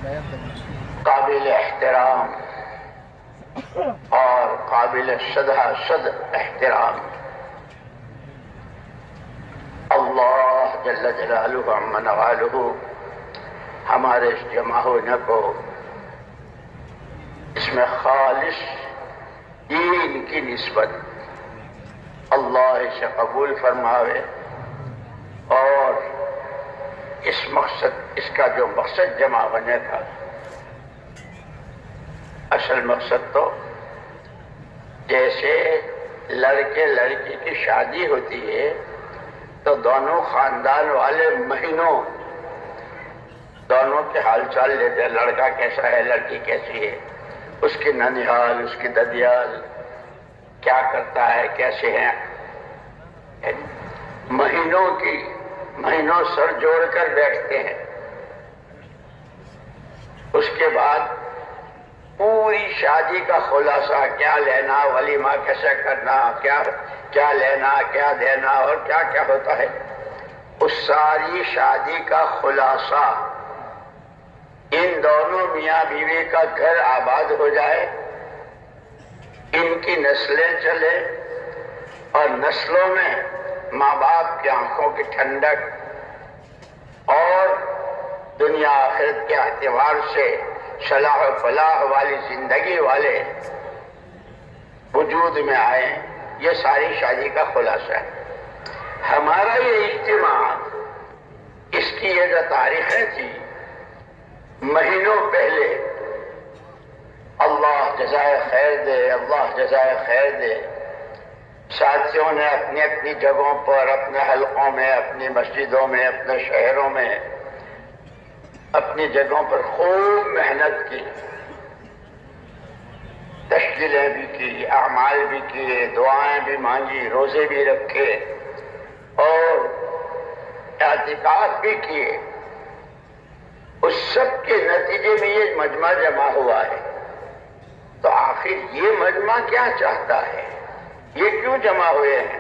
قابل احترام اور قابل صد احترام اللہ جل جلالہ عم نوالہ ہمارے اس جمع ہونے کو اس میں خالص دین کی نسبت اللہ اسے قبول فرماوے، اور اس کا جو مقصد جمع ہونے کا اصل مقصد تو جیسے لڑکے لڑکی کی شادی ہوتی ہے تو دونوں خاندان والے مہینوں دونوں کے حال چال لیتے ہیں، لڑکا کیسا ہے، لڑکی کیسی ہے، اس کی ننیال، اس کی ددیال، کیا کرتا ہے، کیسے ہیں، مہینوں سر جوڑ کر بیٹھتے ہیں۔ اس کے بعد پوری شادی کا خلاصہ، کیا لینا، ولیمہ کیسے کرنا، کیا لینا، کیا دینا، اور کیا کیا ہوتا ہے، اس ساری شادی کا خلاصہ ان دونوں میاں بیوی کا گھر آباد ہو جائے، ان کی نسلیں چلے، اور نسلوں میں ماں باپ کی آنکھوں کی ٹھنڈک اور دنیا آخرت کے اعتبار سے صلاح و فلاح والی زندگی والے وجود میں آئے، یہ ساری شادی کا خلاصہ ہے۔ ہمارا یہ اجتماع، اس کی یہ جو تاریخیں تھی مہینوں پہلے، اللہ جزائے خیر دے، اللہ جزائے خیر دے، ساتھیوں نے اپنی اپنی جگہوں پر، اپنے حلقوں میں، اپنی مسجدوں میں، اپنے شہروں میں، اپنی جگہوں پر خوب محنت کی، تشکیلیں بھی کی، اعمال بھی کیے، دعائیں بھی مانگی، روزے بھی رکھے اور اعتکاف بھی کیے۔ اس سب کے نتیجے میں یہ مجمع جمع ہوا ہے۔ تو آخر یہ مجمع کیا چاہتا ہے، یہ کیوں جمع ہوئے ہیں؟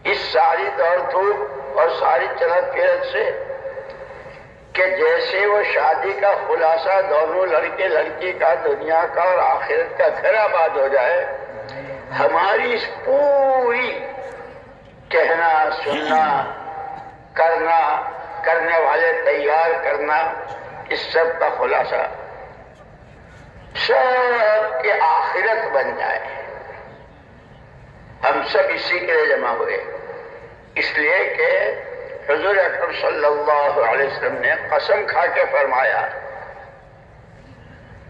اس ساری دوڑ دھوپ اور ساری چلت پھرت سے کہ جیسے وہ شادی کا خلاصہ دونوں لڑکے لڑکی کا، دنیا کا اور آخرت کا گھر آباد ہو جائے، ہماری اس پوری کہنا، سننا، کرنا، کرنے والے تیار کرنا، اس سب کا خلاصہ سب کے آخرت بن جائے۔ ہم سب اسی کے لیے جمع ہوئے، اس لیے کہ حضور اکرم صلی اللہ علیہ وسلم نے قسم کھا کے فرمایا،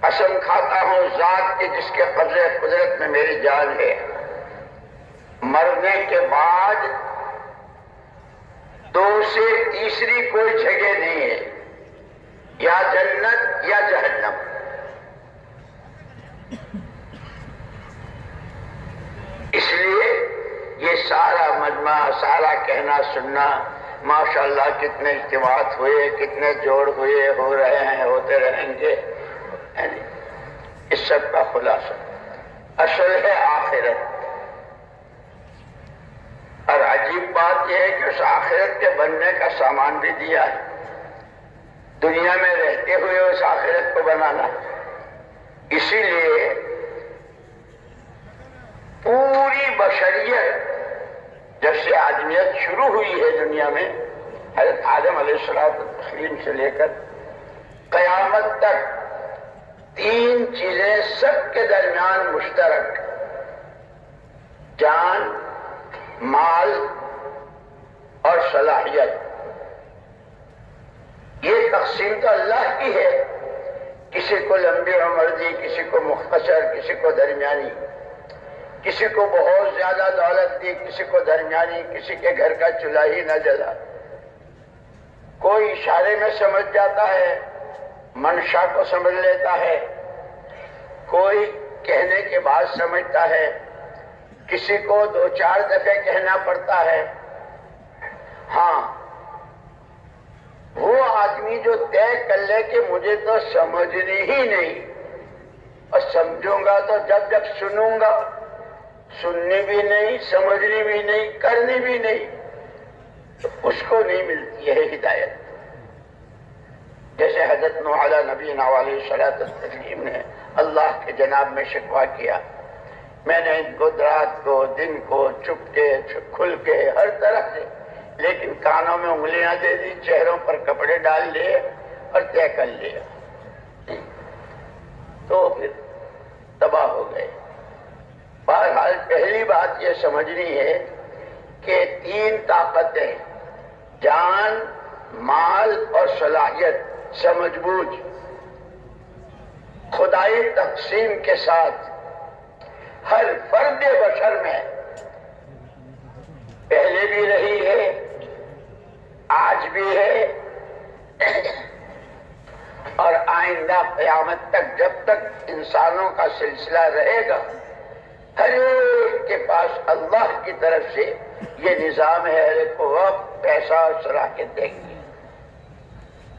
قسم کھاتا ہوں ذات کی جس کے قبضے قدرت میں میری جان ہے، مرنے کے بعد دو سے تیسری کوئی جگہ نہیں ہے، یا جنت یا جہنم۔ اس لیے یہ سارا مجمع، سارا کہنا سننا، ماشاءاللہ کتنے اجتماعات ہوئے، کتنے جوڑ ہوئے، ہو رہے ہیں، ہوتے رہیں گے، اس سب کا خلاصہ اصل ہے آخرت۔ اور عجیب بات یہ ہے کہ اس آخرت کے بننے کا سامان بھی دیا ہے، دنیا میں رہتے ہوئے اس آخرت کو بنانا۔ اسی لیے پوری بشریت جب سے آدمیت شروع ہوئی ہے دنیا میں، حضرت آدم علیہ السلام سے لے کر قیامت تک، تین چیزیں سب کے درمیان مشترک: جان، مال اور صلاحیت۔ یہ تقسیم تو اللہ کی ہے، کسی کو لمبی عمر دی، کسی کو مختصر، کسی کو درمیانی، کسی کو بہت زیادہ دولت دی، کسی کو درمیانی، کسی کے گھر کا چولہا ہی نہ جلا۔ کوئی اشارے میں سمجھ جاتا ہے، منشا کو سمجھ لیتا ہے، کوئی کہنے کے بعد سمجھتا ہے، کسی کو دو چار دفعے کہنا پڑتا ہے۔ ہاں، وہ آدمی جو طے کر لے کہ مجھے تو سمجھنی ہی نہیں، اور سمجھوں گا تو جب سنوں گا، سننی بھی نہیں، سمجھنی بھی نہیں، کرنی بھی نہیں، تو اس کو نہیں ملتی ہے ہدایت۔ جیسے حضرت نوح علیہ نبینا علیہ الصلوۃ والتسلیم نے اللہ کے جناب میں شکوہ کیا، میں نے ان کو رات کو دن کو چپ کے کھل کے ہر طرح سے، لیکن کانوں میں انگلیاں دے دی، چہروں پر کپڑے ڈال لیے اور طے کر لیا، تو پھر تباہ ہو گئے۔ بہرحال پہلی بات یہ سمجھنی ہے کہ تین طاقتیں، جان، مال اور صلاحیت، سمجھ بوجھ، خدائی تقسیم کے ساتھ ہر فرد بشر میں پہلے بھی رہی ہے، آج بھی ہے، اور آئندہ قیامت تک جب تک انسانوں کا سلسلہ رہے گا، ہر ایک کے پاس اللہ کی طرف سے یہ نظام ہے، ہر ایک کو وقت، پیسہ اور صلاحیت دے گی۔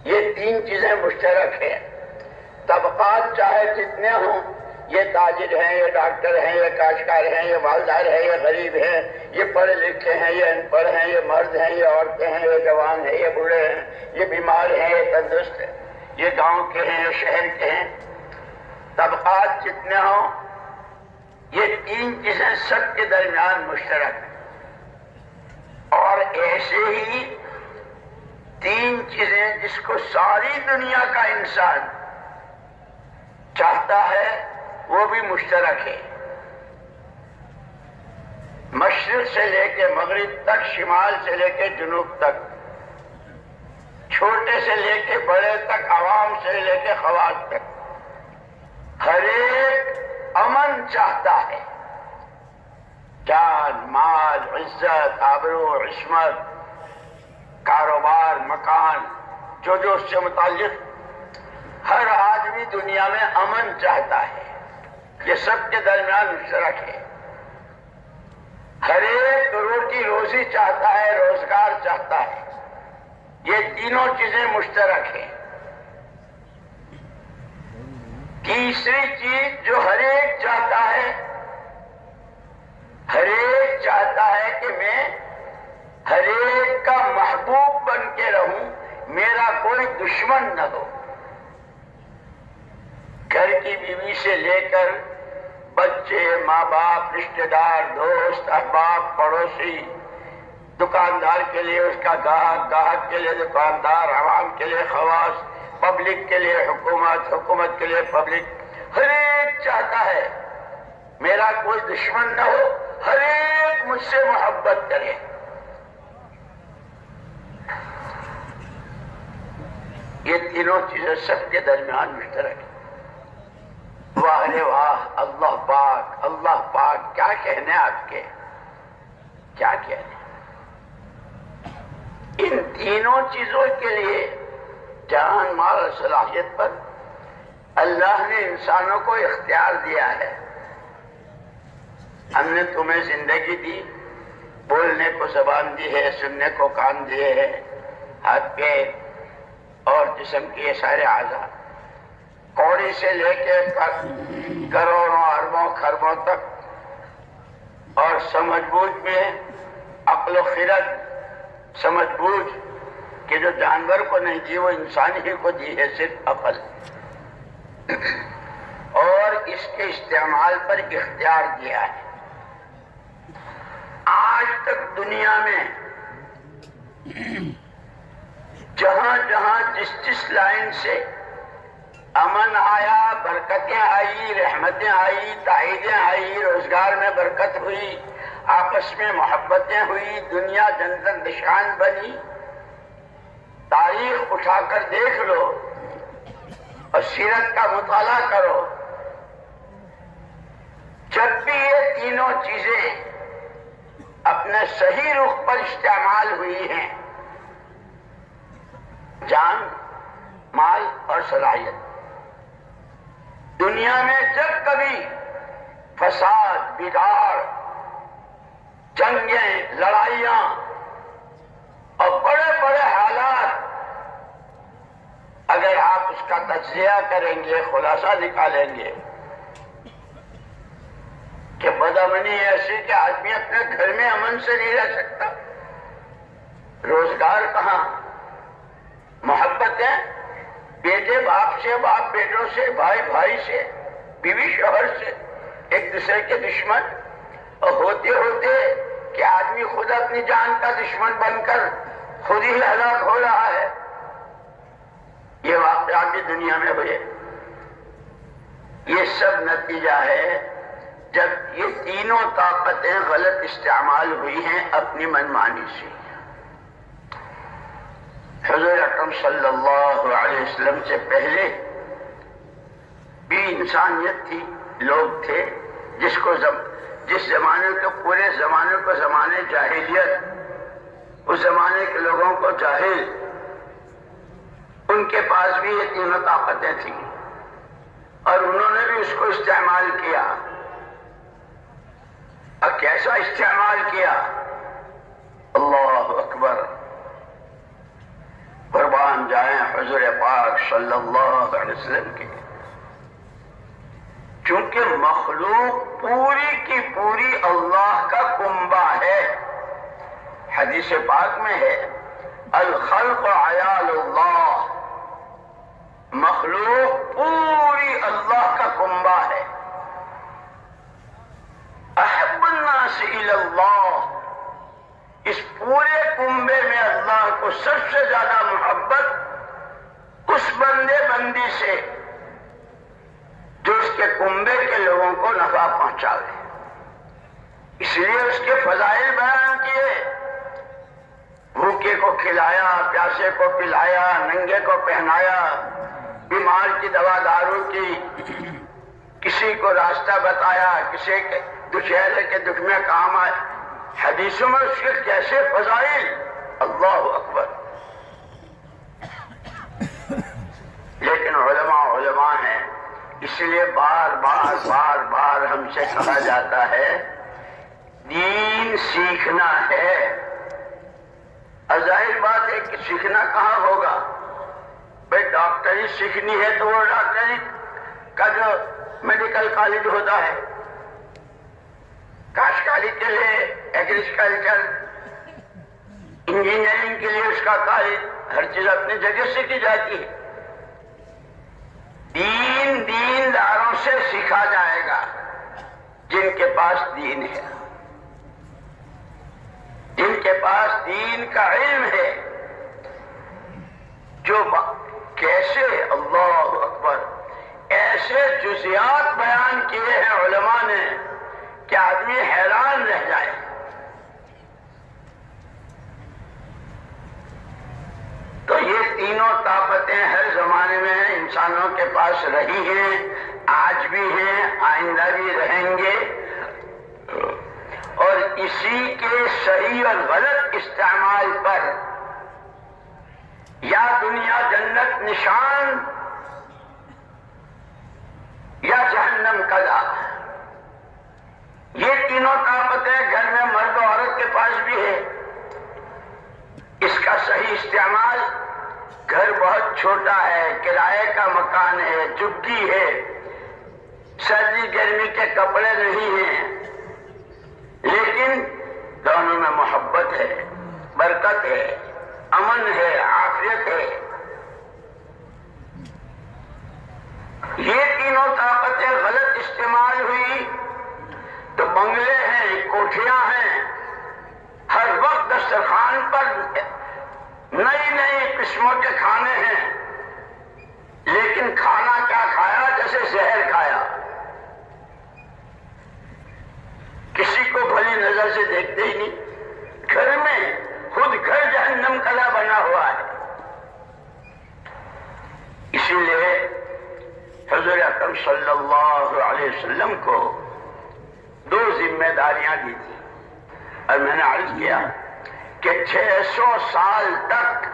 یہ تین چیزیں مشترک ہیں۔ طبقات چاہے جتنے ہوں، یہ تاجر ہیں، یہ ڈاکٹر ہیں، یہ کاشتکار ہیں، یہ مالدار ہیں، یہ غریب ہیں، یہ پڑھے لکھے ہیں، یہ ان پڑھ ہیں، یہ مرد ہیں، یہ عورتیں ہیں، یہ جوان ہیں، یہ بوڑھے ہیں، یہ بیمار ہیں، یہ تندرست ہیں، یہ گاؤں کے ہیں، یہ شہر کے ہیں، طبقات جتنے ہوں، یہ تین چیزیں سب کے درمیان مشترک ہیں۔ اور ایسے ہی تین چیزیں جس کو ساری دنیا کا انسان چاہتا ہے وہ بھی مشترک ہے۔ مشرق سے لے کے مغرب تک، شمال سے لے کے جنوب تک، چھوٹے سے لے کے بڑے تک، عوام سے لے کے خواص تک، ہر ایک امن چاہتا ہے۔ جان، مال، عزت، آبرو، عصمت، کاروبار، مکان، جو اس سے متعلق ہر آدمی دنیا میں امن چاہتا ہے۔ یہ سب کے درمیان مشترک ہے۔ ہر ایک روٹی روزی چاہتا ہے، روزگار چاہتا ہے۔ یہ تینوں چیزیں مشترک ہیں۔ تیسری چیز جو ہر ایک چاہتا ہے، ہر ایک چاہتا ہے کہ میں ہر ایک کا محبوب بن کے رہوں، میرا کوئی دشمن نہ ہو۔ گھر کی بیوی سے لے کر بچے، ماں باپ، رشتہ دار، دوست، احباب، پڑوسی، دکاندار کے لیے اس کا گاہک، گاہک کے لیے دکاندار، عوام کے لیے خواص، پبلک کے لیے حکومت، حکومت کے لیے پبلک، ہر ایک چاہتا ہے میرا کوئی دشمن نہ ہو، ہر ایک مجھ سے محبت کرے۔ یہ تینوں چیزیں سب کے درمیان مشترک ہیں۔ واہ رے واہ، اللہ پاک، اللہ پاک، کیا کہنے آپ کے، کیا کہنے۔ ان تینوں چیزوں کے لیے، جان، مال اور صلاحیت پر اللہ نے انسانوں کو اختیار دیا ہے۔ ہم نے تمہیں زندگی دی، بولنے کو زبان دی ہے، سننے کو کان دیے ہیں، ہاتھ پیر اور جسم کے یہ سارے اعضاء، کوڑی سے لے کے کروڑوں اربوں خربوں تک، اور سمجھ بوجھ میں عقل و خرد، سمجھ بوجھ کہ جو جانور کو نہیں دی وہ انسان ہی کو دی ہے، صرف عقل، اور اس کے استعمال پر اختیار دیا ہے۔ آج تک دنیا میں جہاں جہاں جس لائن سے امن آیا، برکتیں آئی، رحمتیں آئی، تائیدیں آئی، روزگار میں برکت ہوئی، آپس میں محبتیں ہوئی، دنیا جنت نشان بنی، تاریخ اٹھا کر دیکھ لو اور سیرت کا مطالعہ کرو، جب بھی یہ تینوں چیزیں اپنے صحیح رخ پر استعمال ہوئی ہیں، جان، مال اور صلاحیت، دنیا میں جب کبھی فساد، بگاڑ، جنگیں، لڑائیاں اور بڑے بڑے حالات، اگر آپ اس کا تجزیہ کریں گے، خلاصہ نکالیں گے کہ بدامنی ایسی کہ آدمی اپنے گھر میں امن سے نہیں رہ سکتا، روزگار کہاں، محبتیں، بیٹے باپ سے، باپ بیٹوں سے، بھائی بھائی سے، بیوی شوہر سے، ایک دوسرے کے دشمن، اور ہوتے ہوتے کہ آدمی خود اپنی جان کا دشمن بن کر خود ہی ہلاک ہو رہا ہے۔ یہ واقعات بھی دنیا میں ہوئے۔ یہ سب نتیجہ ہے جب یہ تینوں طاقتیں غلط استعمال ہوئی ہیں اپنی منمانی سے۔ حضور اکرم صلی اللہ علیہ وسلم سے پہلے بھی انسانیت تھی، لوگ تھے جس زمانے کو، پورے زمانے کو زمانے جاہلیت، اس زمانے کے لوگوں کو جاہل، ان کے پاس بھی یہ تینوں طاقتیں تھیں اور انہوں نے بھی اس کو استعمال کیا۔ اور کیسا استعمال کیا؟ اللہ اکبر! قربان جائیں حضور پاک صلی اللہ علیہ وسلم کے، چونکہ مخلوق پوری کی پوری اللہ کا کنبہ ہے۔ حدیث پاک میں ہے الخلق عیال اللہ، مخلوق پوری اللہ کا کنبہ ہے۔ احب الناس الی اللہ، اس پورے کنبے میں اللہ کو سب سے زیادہ محبت اس بندے بندی سے جو اس کے کنبے کے لوگوں کو نفع پہنچاوے۔ اس لیے اس کے فضائل بیان کیے، بھوکے کو کھلایا، پیاسے کو پلایا، ننگے کو پہنایا، بیمار کی دوا دارو کی، کسی کو راستہ بتایا، کسی کے دشہرے کے دکھ میں کام آئے۔ حدیثوں میں اس کے کیسے فضائل! اللہ اکبر! لیکن علماء ہیں، اس لیے بار بار ہم سے کہا جاتا ہے دین سیکھنا ہے۔ اور ظاہر بات ہے کہ سیکھنا کہاں ہوگا؟ بھئی ڈاکٹری سیکھنی ہے تو وہ ڈاکٹری کا جو میڈیکل کالج ہوتا ہے، کاشتکاری کے لیے ایگریکلچر، انجینئرنگ کے لیے اس کا کالج، ہر چیز اپنی جگہ سیکھی جاتی ہے۔ دین دینداروں سے سیکھا جائے گا جن کے پاس دین ہے، جن کے پاس دین کا علم ہے، جو کیسے، اللہ اکبر، ایسے جزیات بیان کیے ہیں علماء نے کہ آدمی حیران رہ جائے۔ تو یہ تینوں طاقتیں ہر زمانے میں انسانوں کے پاس رہی ہیں، آج بھی ہیں، آئندہ بھی رہیں گے، اور اسی کے صحیح اور غلط استعمال پر یا دنیا جنت نشان یا جہنم قضا۔ یہ تینوں طاقتیں گھر میں مرد و عورت کے پاس بھی ہے۔ اس کا صحیح استعمال، گھر بہت چھوٹا ہے، کرائے کا مکان ہے، جھگی ہے، سردی گرمی کے کپڑے نہیں ہیں، لیکن دونوں میں محبت ہے، برکت ہے، امن ہے، عافیت ہے۔ یہ تینوں طاقتیں غلط استعمال ہوئی تو بنگلے ہیں، کوٹھیاں ہیں، ہر وقت دسترخوان پر نئی نئی قسموں کے کھانے ہیں، لیکن کھانا کیا کھایا؟ جیسے زہر کھایا۔ کسی کو بھلی نظر سے دیکھتے ہی نہیں۔ گھر میں خود گھر جہنم قضا بنا ہوا ہے۔ اسی لیے حضور اکرم صلی اللہ علیہ وسلم کو دو ذمہ داریاں دی تھی، اور میں نے عرض کیا کہ 600 سال تک،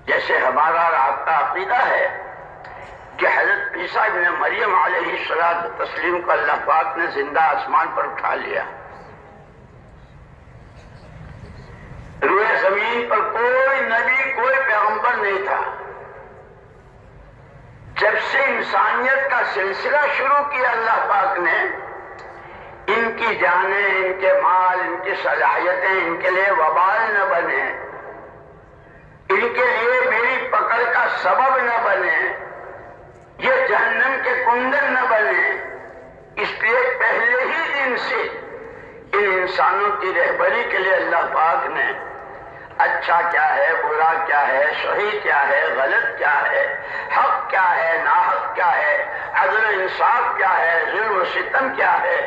جیسے ہمارا اور آپ کا عقیدہ ہے کہ حضرت عیسیٰ ابن مریم علیہ السلام کو اللہ پاک نے زندہ آسمان پر اٹھا لیا، روئے زمین پر کوئی نبی، کوئی پیغمبر نہیں تھا۔ جب سے انسانیت کا سلسلہ شروع کیا اللہ پاک نے، ان کی جانیں، ان کے مال، ان کی صلاحیتیں ان کے لیے وبال نہ بنے، ان کے لیے میری پکڑ کا سبب نہ بنے، یہ جہنم کے کندن نہ بنے، اس لیے پہلے ہی دن سے ان انسانوں کی رہبری کے لیے اللہ پاک نے اچھا کیا ہے، برا کیا ہے، صحیح کیا ہے، غلط کیا ہے، حق کیا ہے، ناحق کیا ہے، عدل و انصاف کیا ہے، ظلم و ستم کیا ہے،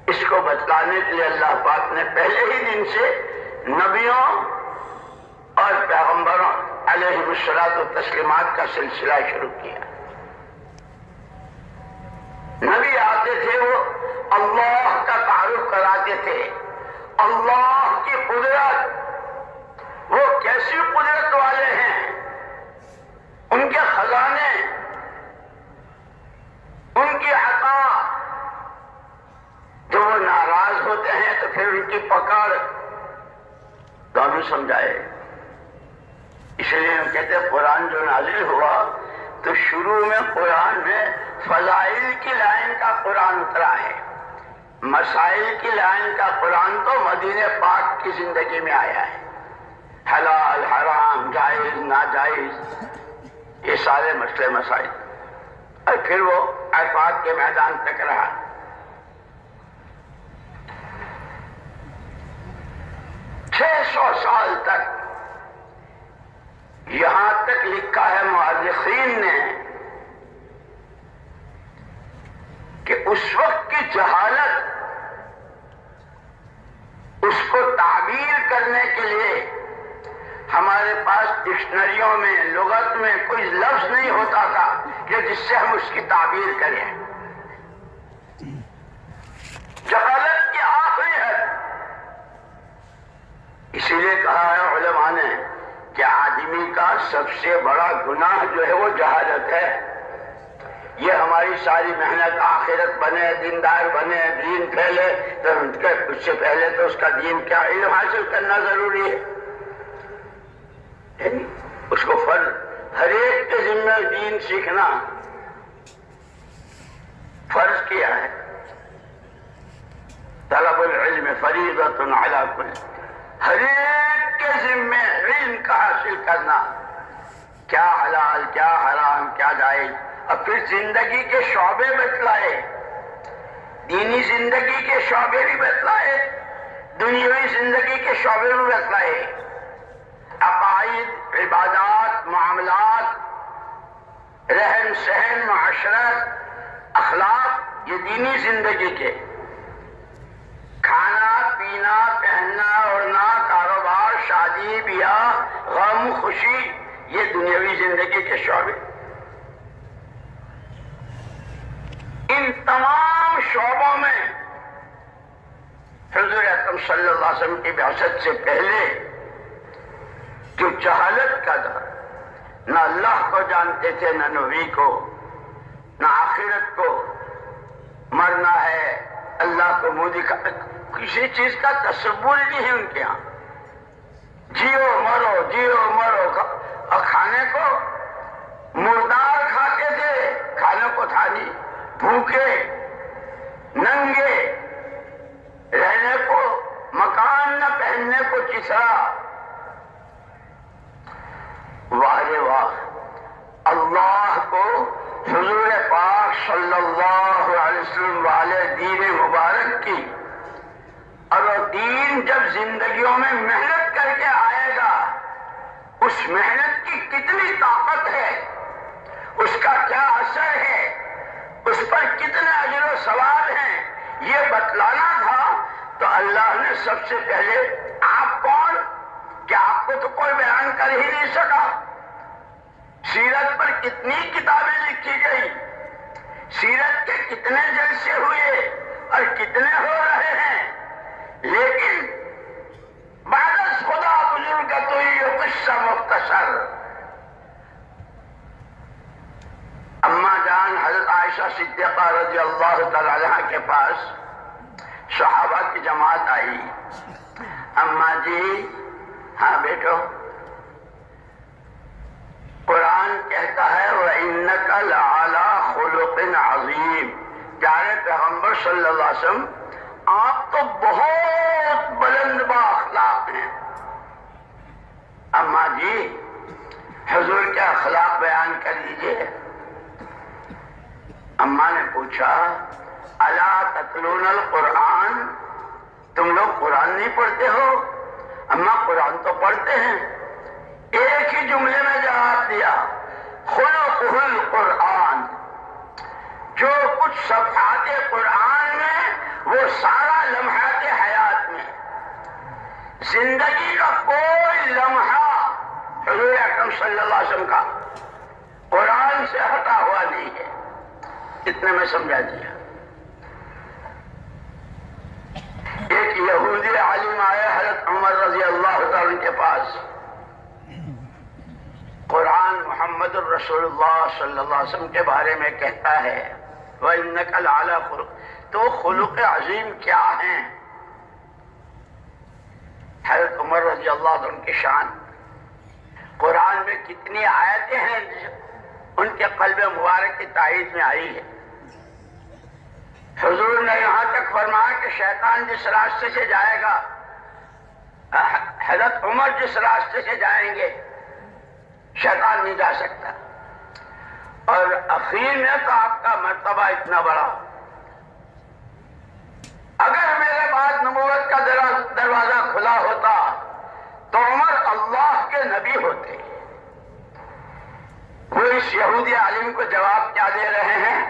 اس کو بتلانے کے لیے اللہ پاک نے پہلے ہی دن سے نبیوں اور پیغمبروں علیہ الصلوۃ والتسلیمات کا سلسلہ شروع کیا۔ نبی آتے تھے، وہ اللہ کا تعارف کراتے تھے، اللہ کی قدرت، وہ کیسی قدرت والے ہیں، ان کے خزانے، ان کی عطا، جو وہ ناراض ہوتے ہیں تو پھر ان کی پکڑ دونوں سمجھائے۔ اس لیے ہم کہتے ہیں قرآن جو نازل ہوا تو شروع میں قرآن میں فضائل کی لائن کا قرآن اترا ہے، مسائل کی لائن کا قرآن تو مدینہ پاک کی زندگی میں آیا ہے، حلال حرام جائز ناجائز یہ سارے مسئلے مسائل، اور پھر وہ عرفات کے میدان تک رہا۔ 600 سال تک، یہاں تک لکھا ہے مؤرخین نے کہ اس وقت کی جہالت، اس کو تعبیر کرنے کے لیے ہمارے پاس ڈکشنریوں میں، لغت میں کوئی لفظ نہیں ہوتا تھا کہ جس سے ہم اس کی تعبیر کریں۔ جہالت کی آخری حد، اسی لیے کہا ہے علماء نے کہ آدمی کا سب سے بڑا گناہ جو ہے وہ جہالت ہے۔ یہ ہماری ساری محنت آخرت بنے، دیندار بنے، دین پھیلے، تو اس سے پہلے تو اس کا دین کیا علم حاصل کرنا ضروری ہے۔ اس کو فرض، ہر ایک کے ذمہ دین سیکھنا فرض کیا ہے۔ طلب العلم فریضۃ علی کل، ہر ایک کے ذمہ علم کا حاصل کرنا، کیا حلال کیا حرام کیا جائز، اور پھر زندگی کے شعبے بتلائے، دینی زندگی کے شعبے بھی بتلائے، دنیاوی زندگی کے شعبے بھی بتلائے، عقائد، عبادات، معاملات، رہن سہن، معاشرت، اخلاق، یہ دینی زندگی کے، کھانا پینا، پہننا اوڑھنا، کاروبار، شادی بیاہ، غم خوشی، یہ دنیاوی زندگی کے شعبے۔ ان تمام شعبوں میں حضور اکرم صلی اللہ علیہ وسلم کی بعثت سے پہلے جو جہالت کا تھا، نہ اللہ کو جانتے تھے، نہ نبی کو، نہ آخرت کو، مرنا ہے، اللہ کو منہ دکھا، کسی چیز کا تصور نہیں ہے ان کے ہاں۔ جیو مرو جیو مرو، اور کھانے کو مردار کھاتے تھے، کھانے کو تھا نہیں، بھوکے ننگے، رہنے کو مکان نہ، پہننے کو چسرا۔ واہ رے واہ، اللہ کو حضور پاک صلی اللہ علیہ وسلم والے دین مبارک کی، اور وہ دین جب زندگیوں میں محنت کر کے آئے گا، اس محنت کی کتنی طاقت ہے، اس کا کیا اثر ہے، اس پر کتنے اجر و ثواب ہیں، یہ بتلانا تھا۔ تو اللہ نے سب سے پہلے، آپ کون کہ آپ کو تو کوئی بیان کر ہی نہیں سکا، سیرت پر کتنی کتابیں لکھی گئی، سیرت کے کتنے جلسے ہوئے اور کتنے ہو رہے ہیں، لیکن بعد از خدا بزرگ تو یہ قصہ مختصر۔ اما جان حضرت عائشہ صدیقہ رضی اللہ تعالی عنہا کے پاس صحابہ کی جماعت آئی، اما جی ہاں بیٹو، قرآن کہتا ہے وَإِنَّكَ لَعَلَىٰ خُلُقٍ عَظِيمٍ، پیارے پیغمبر صلی اللہ علیہ وسلم آپ تو بہت بلند با اخلاق ہیں۔ اما جی حضور کے پوچھا الا تتلون القرآن، تم لوگ قرآن نہیں پڑھتے ہو؟ اما قرآن تو پڑھتے ہیں۔ ایک ہی جملے میں جواب دیا خلقہ القرآن، جو کچھ صفحات قرآن میں وہ سارا لمحات حیات میں، زندگی کا کوئی لمحہ حضور اکرم صلی اللہ علیہ وسلم کا قرآن سے ہٹا ہوا نہیں ہے۔ اتنے میں سمجھا دیا۔ ایک یہودی عالم آئے حضرت عمر رضی اللہ تعالیٰ کے پاس، قرآن محمد الرسول اللہ صلی اللہ علیہ وسلم کے بارے میں کہتا ہے وَإِنَّكَ لَعَلَىٰ خُلُقٍ، تو خلق عظیم کیا ہیں؟ حضرت عمر رضی اللہ عنہ کی شان، قرآن میں کتنی آیتیں ہیں ان کے قلب مبارک کی تائید میں آئی ہے۔ حضور نے یہاں تک فرمایا کہ شیطان جس راستے سے جائے گا، حضرت عمر جس راستے سے جائیں گے شیطان نہیں جا سکتا۔ اور اخیر میں تو آپ کا مرتبہ اتنا بڑا، اگر میرے بعد نبوت کا دروازہ کھلا ہوتا تو عمر اللہ کے نبی ہوتے۔ وہ اس یہودی عالم کو جواب کیا دے رہے ہیں؟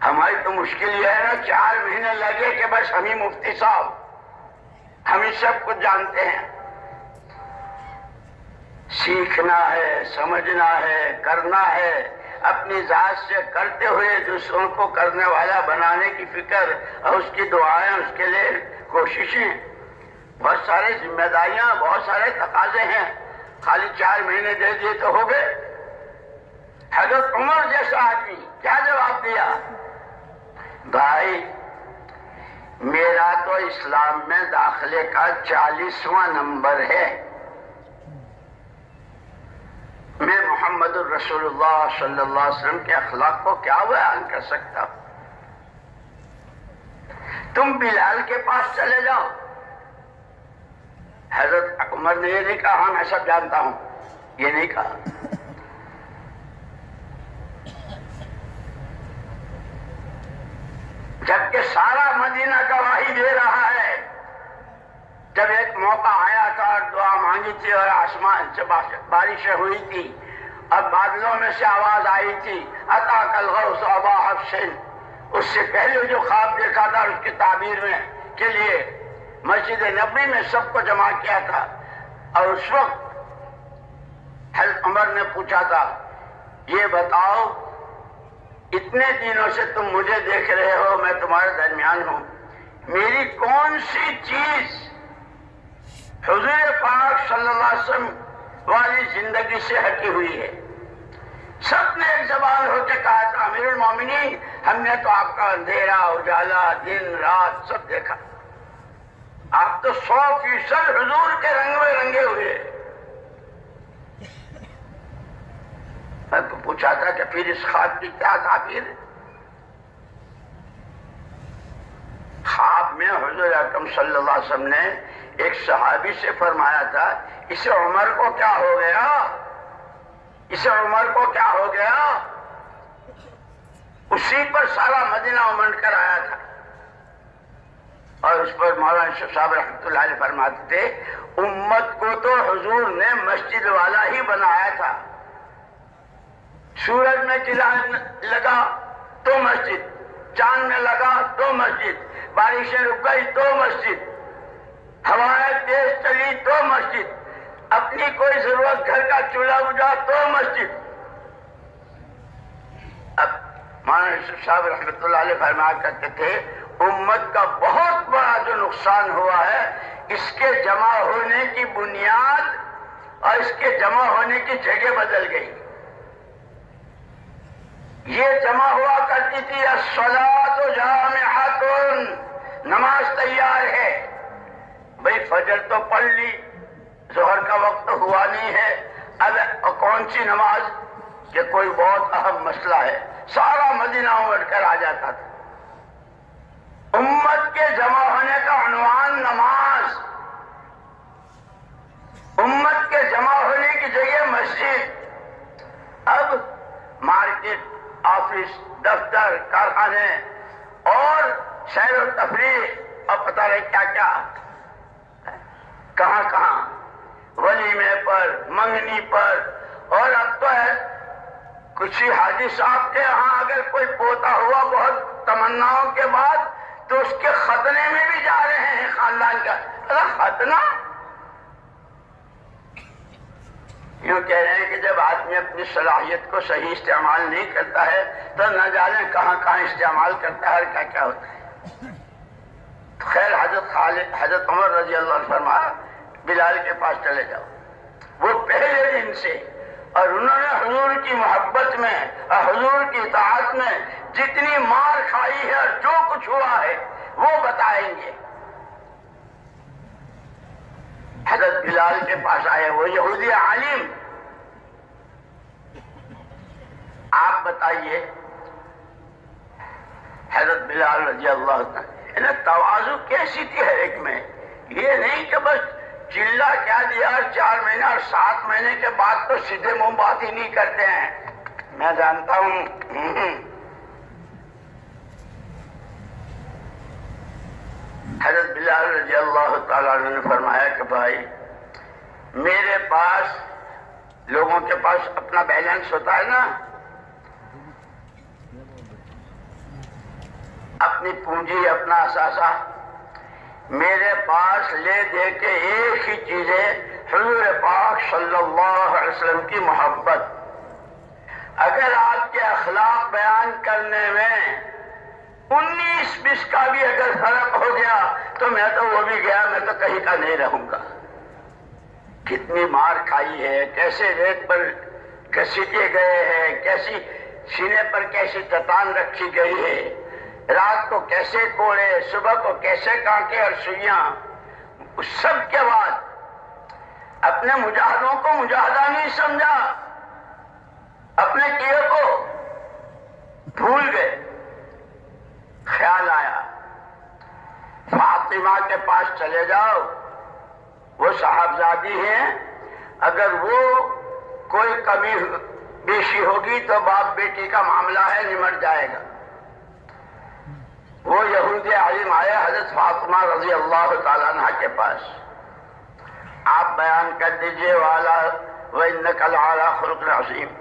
ہماری تو مشکل یہ ہے نا، 4 مہینے لگے کہ بس ہم ہی مفتی صاحب، ہم ہی سب کچھ جانتے ہیں۔ سیکھنا ہے، سمجھنا ہے، کرنا ہے، اپنی ذات سے کرتے ہوئے دوسروں کو کرنے والا بنانے کی فکر اور اس کی دعائیں، اس کے لیے کوششیں، بہت سارے ذمہ داریاں، بہت سارے تقاضے ہیں۔ خالی 4 مہینے دے دیے تو ہو گئے؟ حضرت عمر جیسا آدمی کیا جواب دیا؟ بھائی میرا تو اسلام میں داخلے کا 40واں نمبر ہے، میں محمد الرسول اللہ صلی اللہ علیہ وسلم کے اخلاق کو کیا بیان کر سکتا ہوں؟ تم بلال کے پاس چلے جاؤ۔ حضرت عمر نے یہ نہیں کہا ہاں میں سب جانتا ہوں، یہ نہیں کہا۔ جبکہ سارا مدینہ گواہی دے رہا ہے، جب ایک موقع آیا تھا اور دعا مانگی تھی اور آسمان سے بارشیں ہوئی تھی اور بادلوں میں سے آواز آئی تھی عطاک الغوث ابا حفص، اس سے پہلے جو خواب دیکھا تھا اس کی تعبیر میں کے لیے مسجد نبوی میں سب کو جمع کیا تھا، اور اس وقت حضرت عمر نے پوچھا تھا یہ بتاؤ اتنے دنوں سے تم مجھے دیکھ رہے ہو، میں تمہارے درمیان ہوں، میری کون سی چیز حضور پاک صلی اللہ علیہ وسلم والی زندگی سے ہٹی ہوئی ہے؟ سب نے ایک زبان ہو کے کہا تھا امیر المومنین ہم نے تو آپ کا اندھیرا اجالا دن رات سب دیکھا، آپ تو 100% حضور کے رنگ میں رنگے ہوئے۔ میں تو پوچھا تھا کہ پھر اس خواب کی کیا تعبیر ہے؟ خواب میں حضور اکرم صلی اللہ علیہ وسلم نے ایک صحابی سے فرمایا تھا اسے عمر کو کیا ہو گیا، اسے عمر کو کیا ہو گیا؟ اسی پر سارا مدینہ امنڈ کر آیا تھا، اور اس پر مولانا اشرف صاحب رحمۃ اللہ علیہ فرماتے تھے امت کو تو حضور نے مسجد والا ہی بنایا تھا، سورج میں چلا لگا تو مسجد، چاند میں لگا تو مسجد، بارشیں رک گئی تو مسجد، ہوائیں تیز چلی تو مسجد، اپنی کوئی ضرورت گھر کا چولہا بجھا تو مسجد۔ اب مولانا یوسف صاحب رحمۃ اللہ علیہ فرمایا کرتے تھے امت کا بہت بڑا جو نقصان ہوا ہے اس کے جمع ہونے کی بنیاد اور اس کے جمع ہونے کی جگہ بدل گئی۔ یہ جمع ہوا کرتی تھی الصلاۃ جامعۃ، نماز تیار ہے، بھئی فجر تو پڑھ لی، ظہر کا وقت ہوا نہیں ہے، اب کون سی نماز؟ کہ کوئی بہت اہم مسئلہ ہے، سارا مدینہ امٹ کر آ جاتا تھا۔ امت کے جمع ہونے کا عنوان نماز، امت کے جمع ہونے کی جگہ مسجد۔ اب مارکیٹ، آفس آفس، دفتر، کارخانے اور سیر و تفریح اور پتہ نہیں کیا کیا، کہاں کہاں ولیمے پر، منگنی پر، اور اب تو ہے کچھ حاجی صاحب کے ہاں اگر کوئی پوتا ہوا بہت تمناؤں کے بعد تو اس کے ختنے میں بھی جا رہے ہیں خاندان کا۔ ختنہ یوں کہہ رہے ہیں کہ جب آدمی اپنی صلاحیت کو صحیح استعمال نہیں کرتا ہے تو نہ جانے کہاں کہاں استعمال کرتا ہے اور کیا کیا ہوتا ہے۔ خیر حضرت عمر رضی اللہ عنہ فرمایا بلال کے پاس چلے جاؤ۔ وہ پہلے دن سے، اور انہوں نے حضور کی محبت میں اور حضور کی اطاعت میں جتنی مار کھائی ہے اور جو کچھ ہوا ہے وہ بتائیں گے۔ حضرت بلال کے پاس آئے، وہ یہودی عالم، آپ بتائیے حضرت بلال رضی اللہ عنہ تواضع کیسی تھی ہر ایک میں، یہ نہیں کہ بس چلہ کیا دیا اور 4 مہینے اور 7 مہینے کے بعد تو سیدھے منہ بات ہی نہیں کرتے ہیں۔ میں جانتا ہوں حضرت بلال رضی اللہ تعالیٰ عنہ نے فرمایا کہ بھائی میرے پاس، لوگوں کے پاس اپنا بیلنس ہوتا ہے نا، اپنی پونجی، اپنا اثاثہ، میرے پاس لے دے کے ایک ہی چیز ہے، حضور پاک صلی اللہ علیہ وسلم کی محبت۔ اگر آپ کے اخلاق بیان کرنے میں 19-20 کا بھی اگر فرق ہو گیا تو میں تو وہ بھی گیا، میں تو کہیں کا نہیں رہوں گا۔ کتنی مار کھائی ہے، کیسے ریت پر گھسیٹے گئے ہیں، کیسی سینے پر کیسی چٹان رکھی گئی ہے، رات کو کیسے کوڑے، صبح کو کیسے کانٹے اور سوئیاں۔ اس سب کے بعد اپنے مجاہدوں کو مجاہدہ نہیں سمجھا، اپنے کیے کو بھول گئے۔ خیال آیا فاطمہ کے پاس چلے جاؤ، وہ صاحبزادی ہیں، اگر وہ کوئی کمی بیشی ہوگی تو باپ بیٹی کا معاملہ ہے، نمٹ جائے گا۔ وہ یہودی عالم آئے حضرت فاطمہ رضی اللہ تعالیٰ عنہ کے پاس، آپ بیان کر دیجئے والا وَإِنَّكَ لَعَلَىٰ خُلُقٍ عَظِيمٍ۔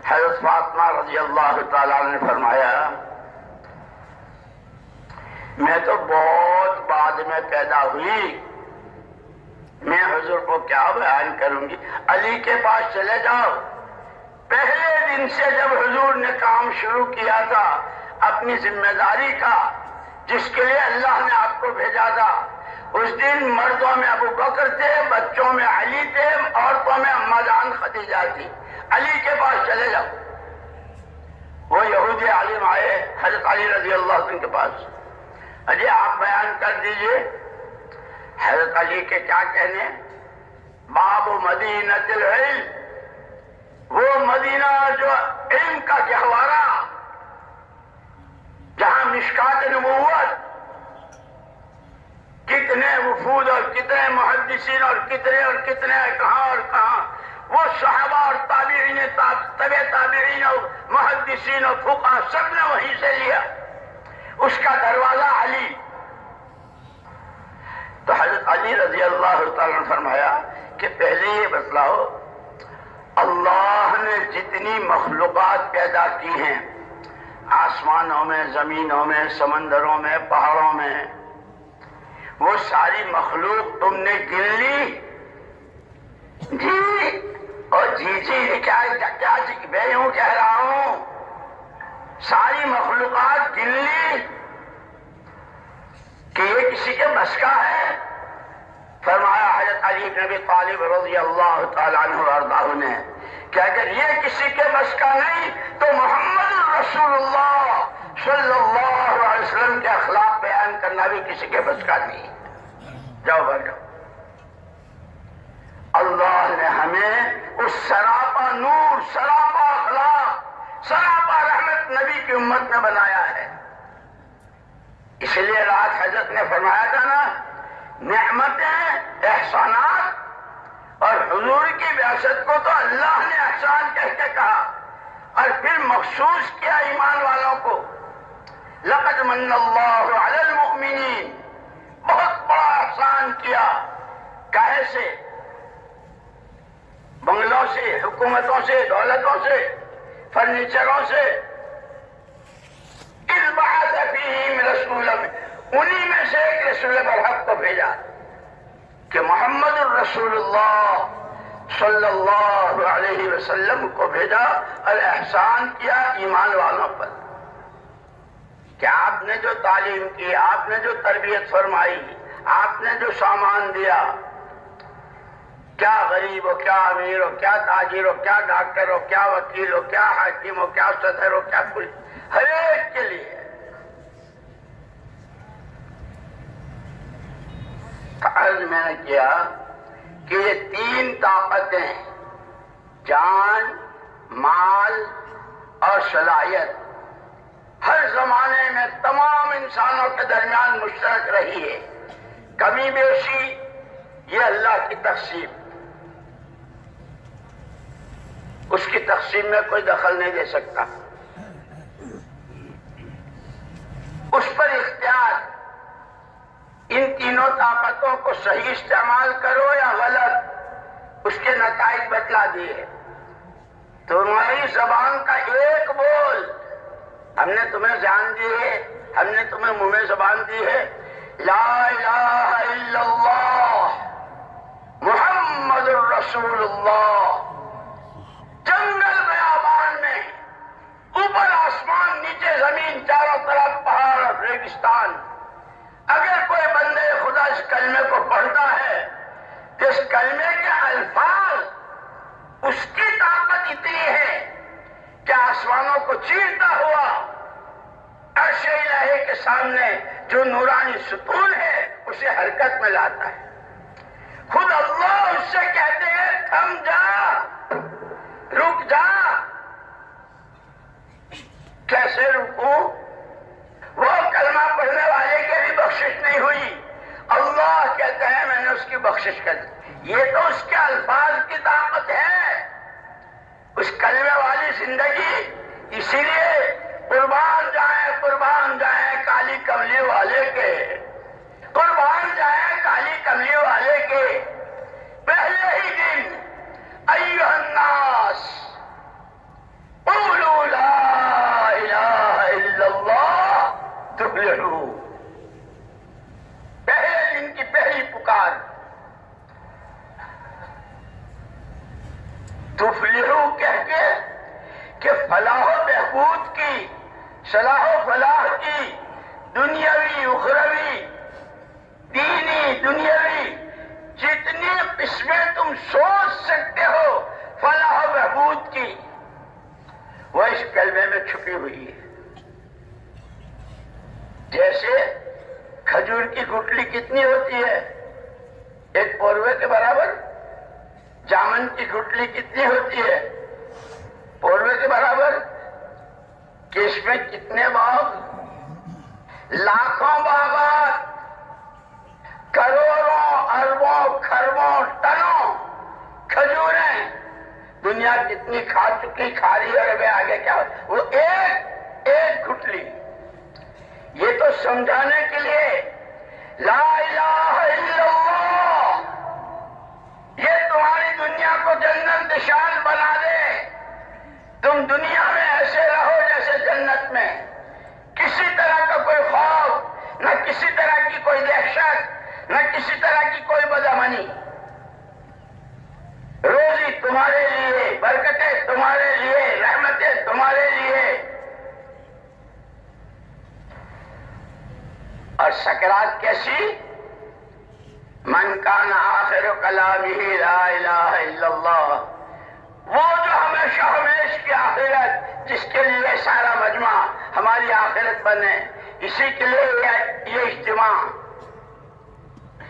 حضرت فاطمہ رضی اللہ تعالیٰ عنہ نے فرمایا میں تو بہت بعد میں پیدا ہوئی، میں حضور کو کیا بیان کروں گی۔ علی کے پاس چلے جاؤ، پہلے دن سے جب حضور نے کام شروع کیا تھا اپنی ذمہ داری کا جس کے لیے اللہ نے آپ کو بھیجا تھا، اس دن مردوں میں ابو بکر تھے، بچوں میں علی تھے، عورتوں میں اما جان خدیجہ تھی۔ علی کے پاس چلے جاؤ۔ وہ یہودی عالم آئے حضرت علی رضی اللہ عنہ کے پاس، اجے آپ بیان کر دیجئے۔ حضرت علی کے کیا کہنے، باب مدینۃ العلم، وہ مدینہ جو علم کا گہوارہ، جہاں مشکات نبوت، کتنے وفود اور کتنے محدثین اور کتنے کہاں اور کہاں، وہ صحابہ اور تابعین، تبع تابعین اور محدثین اور فقہاء سب نے وہیں سے لیا، اس کا دروازہ علی۔ تو حضرت علی رضی اللہ تعالیٰ نے فرمایا کہ پہلے یہ بتلاؤ اللہ نے جتنی مخلوقات پیدا کی ہیں، آسمانوں میں، زمینوں میں، سمندروں میں، پہاڑوں میں، وہ ساری مخلوق تم نے گن لی؟ جی اور جی کیا میں یوں کہہ رہا ہوں، ساری مخلوقات گن لی کہ یہ کسی کے بس کا ہے؟ فرمایا حضرت علی بن ابی طالب رضی اللہ تعالیٰ عنہ وارضاہ نے کہ اگر یہ کسی کے بس کا نہیں تو محمد رسول اللہ صلی اللہ علیہ وسلم کے اخلاق بیان کرنا بھی کسی کے بس کا نہیں۔ جاؤ بھائی جاؤ، اللہ نے ہمیں اس سراپا نور، سراپا اخلاق، سراپا رحمت نبی کی امت میں بنایا ہے۔ اس لیے رات حضرت نے فرمایا تھا نا، نعمتیں، احسانات اور حضور کی بعثت کو تو اللہ نے احسان کہہ کے کہا، اور پھر مخصوص کیا ایمان والوں کو، لقد من اللہ علی المؤمنین، بہت بڑا احسان کیا۔ کہے سے؟ بنگلوں سے، حکومتوں سے، دولتوں سے، فرنیچروں سے۔ اذ بعث فیہم رسولا، انہی میں سے ایک رسول برحق کو بھیجا کہ محمد الرسول اللہ صلی اللہ علیہ وسلم کو بھیجا اور احسان کیا ایمان والوں پر کہ آپ نے جو تعلیم کی، آپ نے جو تربیت فرمائی، آپ نے جو سامان دیا، کیا غریب ہو، کیا امیر ہو، کیا تاجر ہو، کیا ڈاکٹر ہو، کیا وکیل ہو، کیا حاکم ہو، کیا صدر ہو، کیا پولیس، ہر ایک کے لیے عرض میں نے کیا کہ یہ تین طاقتیں، جان، مال اور صلاحیت، ہر زمانے میں تمام انسانوں کے درمیان مشترک رہی ہے۔ کمی بیشی یہ اللہ کی تقسیم، اس کی تقسیم میں کوئی دخل نہیں دے سکتا۔ اس پر اختیار، ان تینوں طاقتوں کو صحیح استعمال کرو یا غلط، اس کے نتائج بتلا دیے۔ تمہاری زبان کا ایک بول، ہم نے تمہیں جان دی ہے، ہم نے تمہیں منہ میں زبان دی ہے، لا الہ الا اللہ محمد الرسول اللہ، جنگل بیابان میں، اوپر آسمان، نیچے زمین، چاروں طرف پہاڑ اور ریگستان، اگر کوئی بندے خدا اس کلمے کو پڑھتا ہے تو اس کلمے کے الفاظ، اس کی طاقت اتنی ہے کہ آسمانوں کو چیرتا ہوا عرش الہی کے سامنے جو نورانی ستون ہے اسے حرکت میں لاتا ہے۔ خود اللہ اس سے کہتے ہیں تھم جا، رک جا۔ کیسے رکوں؟ وہ کلمہ پڑھنے والے کی بھی بخشش نہیں ہوئی، اللہ کہتے ہیں میں نے اس کی بخشش کر دی۔ یہ تو اس کے الفاظ کی طاقت ہے، اس کلمے والی زندگی۔ اسی لیے قربان جائیں کالی کملی والے کے، قربان جائیں کالی کملی والے کے۔ پہلے ہی دن ایھا الناس قولوا لا الہ الا اللہ تفلحوا، پہلے دن کی پہلی پکار، تفلحوا کہہ کے کہ فلاح و بہبود کی، صلاح و فلاح کی، دنیاوی اخروی، دینی دنیاوی، جتنی قسمیں تم سوچ سکتے ہو فلاح و بہبود کی، وہ اس کلمے میں چھپی ہوئی ہے۔ جیسے کھجور کی گٹلی کتنی ہوتی ہے؟ ایک پوروے کے برابر۔ جامن کی گٹلی کتنی ہوتی ہے؟ پوروے کے برابر۔ کہ اس میں کتنے باغ؟ لاکھوں باغات، کروڑوں اربوں کھربوں ٹنوں کھجوریں دنیا کتنی کھا چکی، کھا رہی ہے، اور آگے کیا وہ ایک گٹلی۔ یہ تو سمجھانے کے لیے لا الہ الا اللہ یہ تمہاری دنیا کو جنت نشان بنا دے۔ تم دنیا میں ایسے رہو جیسے جنت میں، کسی طرح کا کوئی خوف، نہ کسی طرح کی کوئی دہشت، نہ کسی طرح کی کوئی بدامنی۔ روزی تمہارے لیے، برکتیں تمہارے لیے، رحمتیں تمہارے لیے۔ اور سکرات کیسی؟ من کان آخر کلامہ لا الہ الا اللہ، وہ جو ہمیشہ ہمیش کی آخرت، جس کے لیے سارا مجمع ہماری آخرت بنے، اسی کے لیے یہ اجتماع،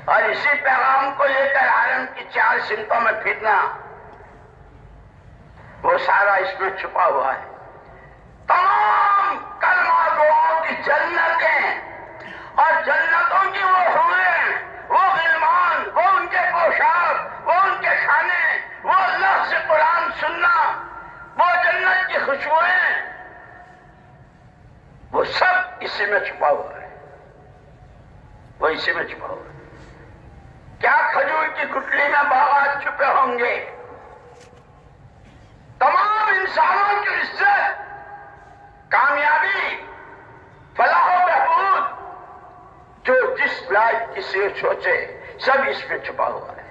اور اسی پیغام کو لے کر عالم کی 4 سمتوں میں پھرنا، وہ سارا اس میں چھپا ہوا ہے۔ تمام کلمہ گوؤں کی جنتیں اور جنتوں کی وہ حوریں، وہ غلمان، وہ ان کے پوشاک، وہ ان کے کھانے، وہ اللہ سے قرآن سننا، وہ جنت جنت کی خوشبوئیں، وہ سب اسی میں چھپا ہوا ہے، وہ اسی میں چھپا ہوا ہے۔ کیا کھجور کی گٹلی میں باغات چھپے ہوں گے؟ تمام انسانوں کی عزت، کامیابی، فلاح و بہبود جو جس لائق کسی سوچے سب اس میں چھپا ہوا ہے۔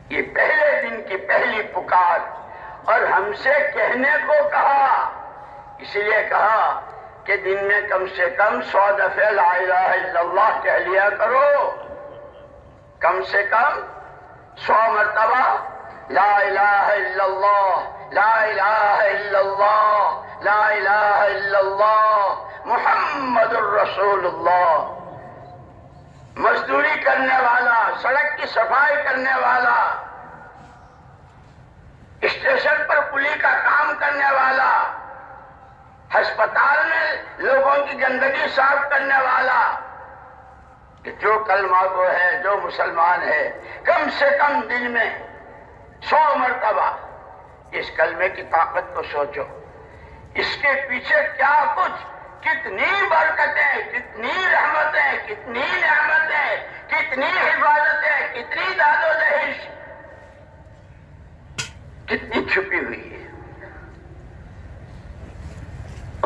یہ پہلے دن کی پہلی پکار، اور ہم سے کہنے کو کہا، اس لیے کہا کہ دن میں کم سے کم 100 دفعہ لا الہ الا اللہ کہہ لیا کرو، کم سے کم 100 مرتبہ لا الہ الا اللہ، لا الہ الا اللہ، لا الہ الا اللہ محمد الرسول اللہ۔ مزدوری کرنے والا، سڑک کی صفائی کرنے والا، اسٹیشن پر کلی کا کام کرنے والا، ہسپتال میں لوگوں کی گندگی صاف کرنے والا، کہ جو کلمہ گو ہے، جو مسلمان ہے، کم سے کم دن میں 100 مرتبہ اس کلمے کی طاقت کو سوچو، اس کے پیچھے کیا کچھ، کتنی برکتیں، کتنی رحمتیں، کتنی نعمتیں، کتنی حفاظتیں، کتنی داد و دہش، کتنی چھپی ہوئی ہے۔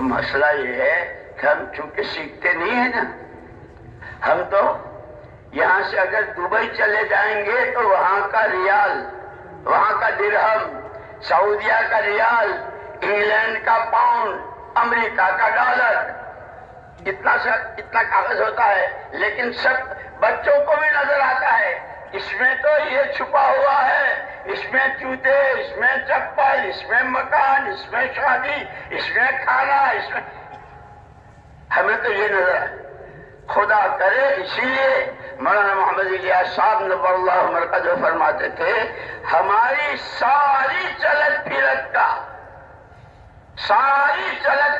مسئلہ یہ ہے کہ ہم چونکہ سیکھتے نہیں ہیں نا، ہم تو یہاں سے اگر دبئی چلے جائیں گے تو وہاں کا ریال، وہاں کا درہم، سعودیہ کا ریال، انگلینڈ کا پاؤنڈ، امریکہ کا ڈالر، اتنا کاغذ ہوتا ہے، لیکن سب بچوں کو بھی نظر آتا ہے، اس میں تو یہ چھپا ہوا ہے، اس میں جوتے، اس میں چپل، اس میں مکان، اس میں شادی، اس میں کھانا، اس میں، ہمیں تو یہ نظر آئے۔ خدا کرے، اسی لیے مولانا محمد الیاس صاحب نور اللہ مرقدہ فرماتے تھے، ہماری ساری چلت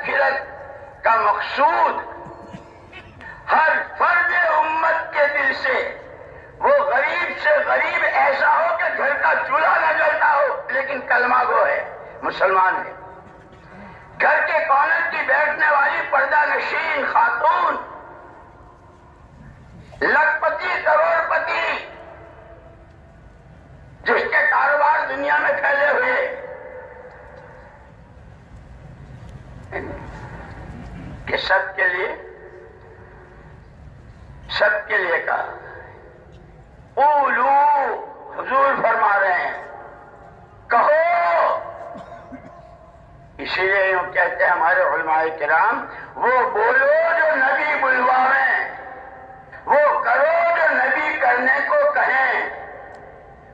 پھرت کا مقصود ہر فرد امت کے دل سے وہ غریب سے غریب ایسا ہو کہ گھر کا چولہا نہ جلتا ہو لیکن کلمہ گو ہے، مسلمان ہے، گھر کے کارنر کی بیٹھنے والی پردہ نشین خاتون، لکھپتی کروڑ پتی، جس کے کاروبار دنیا میں پھیلے ہوئے، کہ سب کے لیے کہا، قولو، حضور فرما رہے ہیں، کہو۔ اسی لیے یوں کہتے ہیں ہمارے علماء کرام، وہ بولو جو نبی بلواویں، وہ کرو جو نبی کرنے کو کہیں،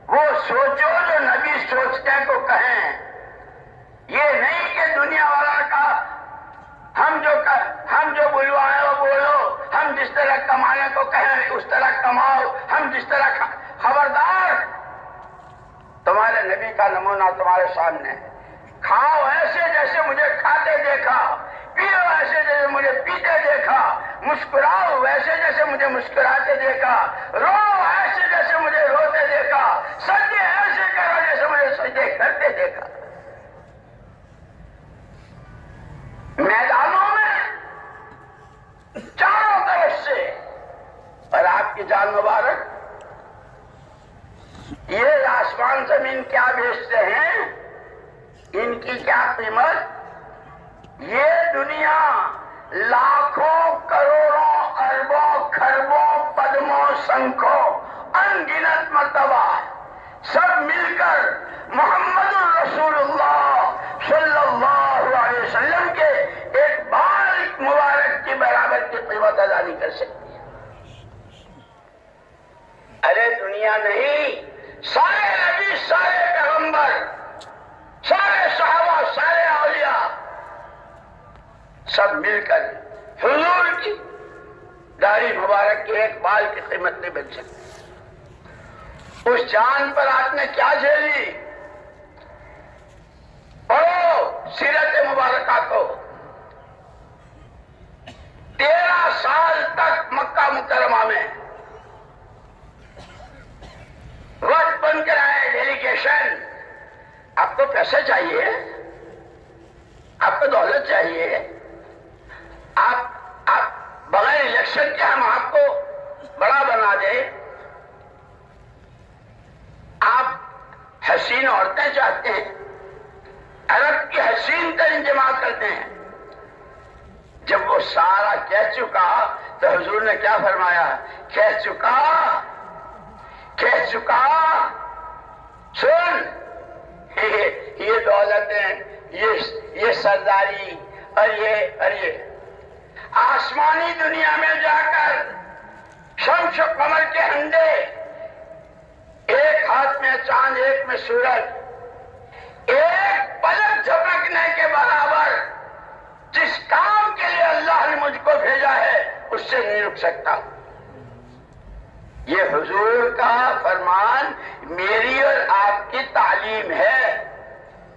وہ سوچو جو نبی سوچنے کو کہیں۔ یہ نہیں کہ دنیا والا کا ہم جو بلوائیں وہ بولو، ہم جس طرح کمانے کو کہیں اس طرح کماؤ، ہم جس طرح خبردار، تمہارے نبی کا نمونہ تمہارے سامنے ہے، کھاؤ ایسے جیسے مجھے کھاتے دیکھا، پیو ایسے جیسے مجھے پیتے دیکھا، مسکراؤ ویسے جیسے مجھے مسکراتے دیکھا، رو ایسے جیسے مجھے روتے دیکھا، سجدے ایسے کرو جیسے مجھے سجدے کرتے دیکھا۔ میدانوں میں چاروں طرف سے، اور آپ کی جان مبارک، یہ آسمان زمین کیا بیچتے ہیں، ان کی کیا قیمت، یہ دنیا لاکھوں کروڑوں اربوں خربوں پدموں سنکھوں ان گنت مرتبہ سب مل کر محمد الرسول اللہ صلی اللہ علیہ وسلم کے ایک بال مبارک کی برابر کی قیمت ادا نہیں کر سکتی۔ ارے دنیا نہیں، سارے نبی، سارے پیغمبر، سارے صحابہ، سارے اولیاء، سب مل کر حضور کی داڑھی مبارک کے ایک بال کی قیمت نہیں بن سکتی۔ اس جان پر آپ نے کیا جھیلی، پڑھو سیرت مبارکہ کو۔ 13 سال تک مکہ مکرمہ میں وقت بن کر آئے ڈیلیگیشن، آپ کو پیسے چاہیے، آپ کو دولت چاہیے، آپ بغیر الیکشن کے ہم آپ کو بڑا بنا دیں، آپ حسین عورتیں چاہتے ہیں، عرب کی حسین ترین جماعت کرتے ہیں۔ جب وہ سارا کہہ چکا تو حضور نے کیا فرمایا؟ کہہ چکا سن، یہ دولتیں، یہ سرداری اور یہ آسمانی دنیا میں جا کر شمس و قمر کے انڈے، ایک ہاتھ میں چاند ایک میں سورج، ایک پلک جھپکنے کے برابر جس کام کے لیے اللہ نے مجھ کو بھیجا ہے اس سے نہیں رک سکتا۔ یہ حضور کا فرمان میری اور آپ کی تعلیم ہے،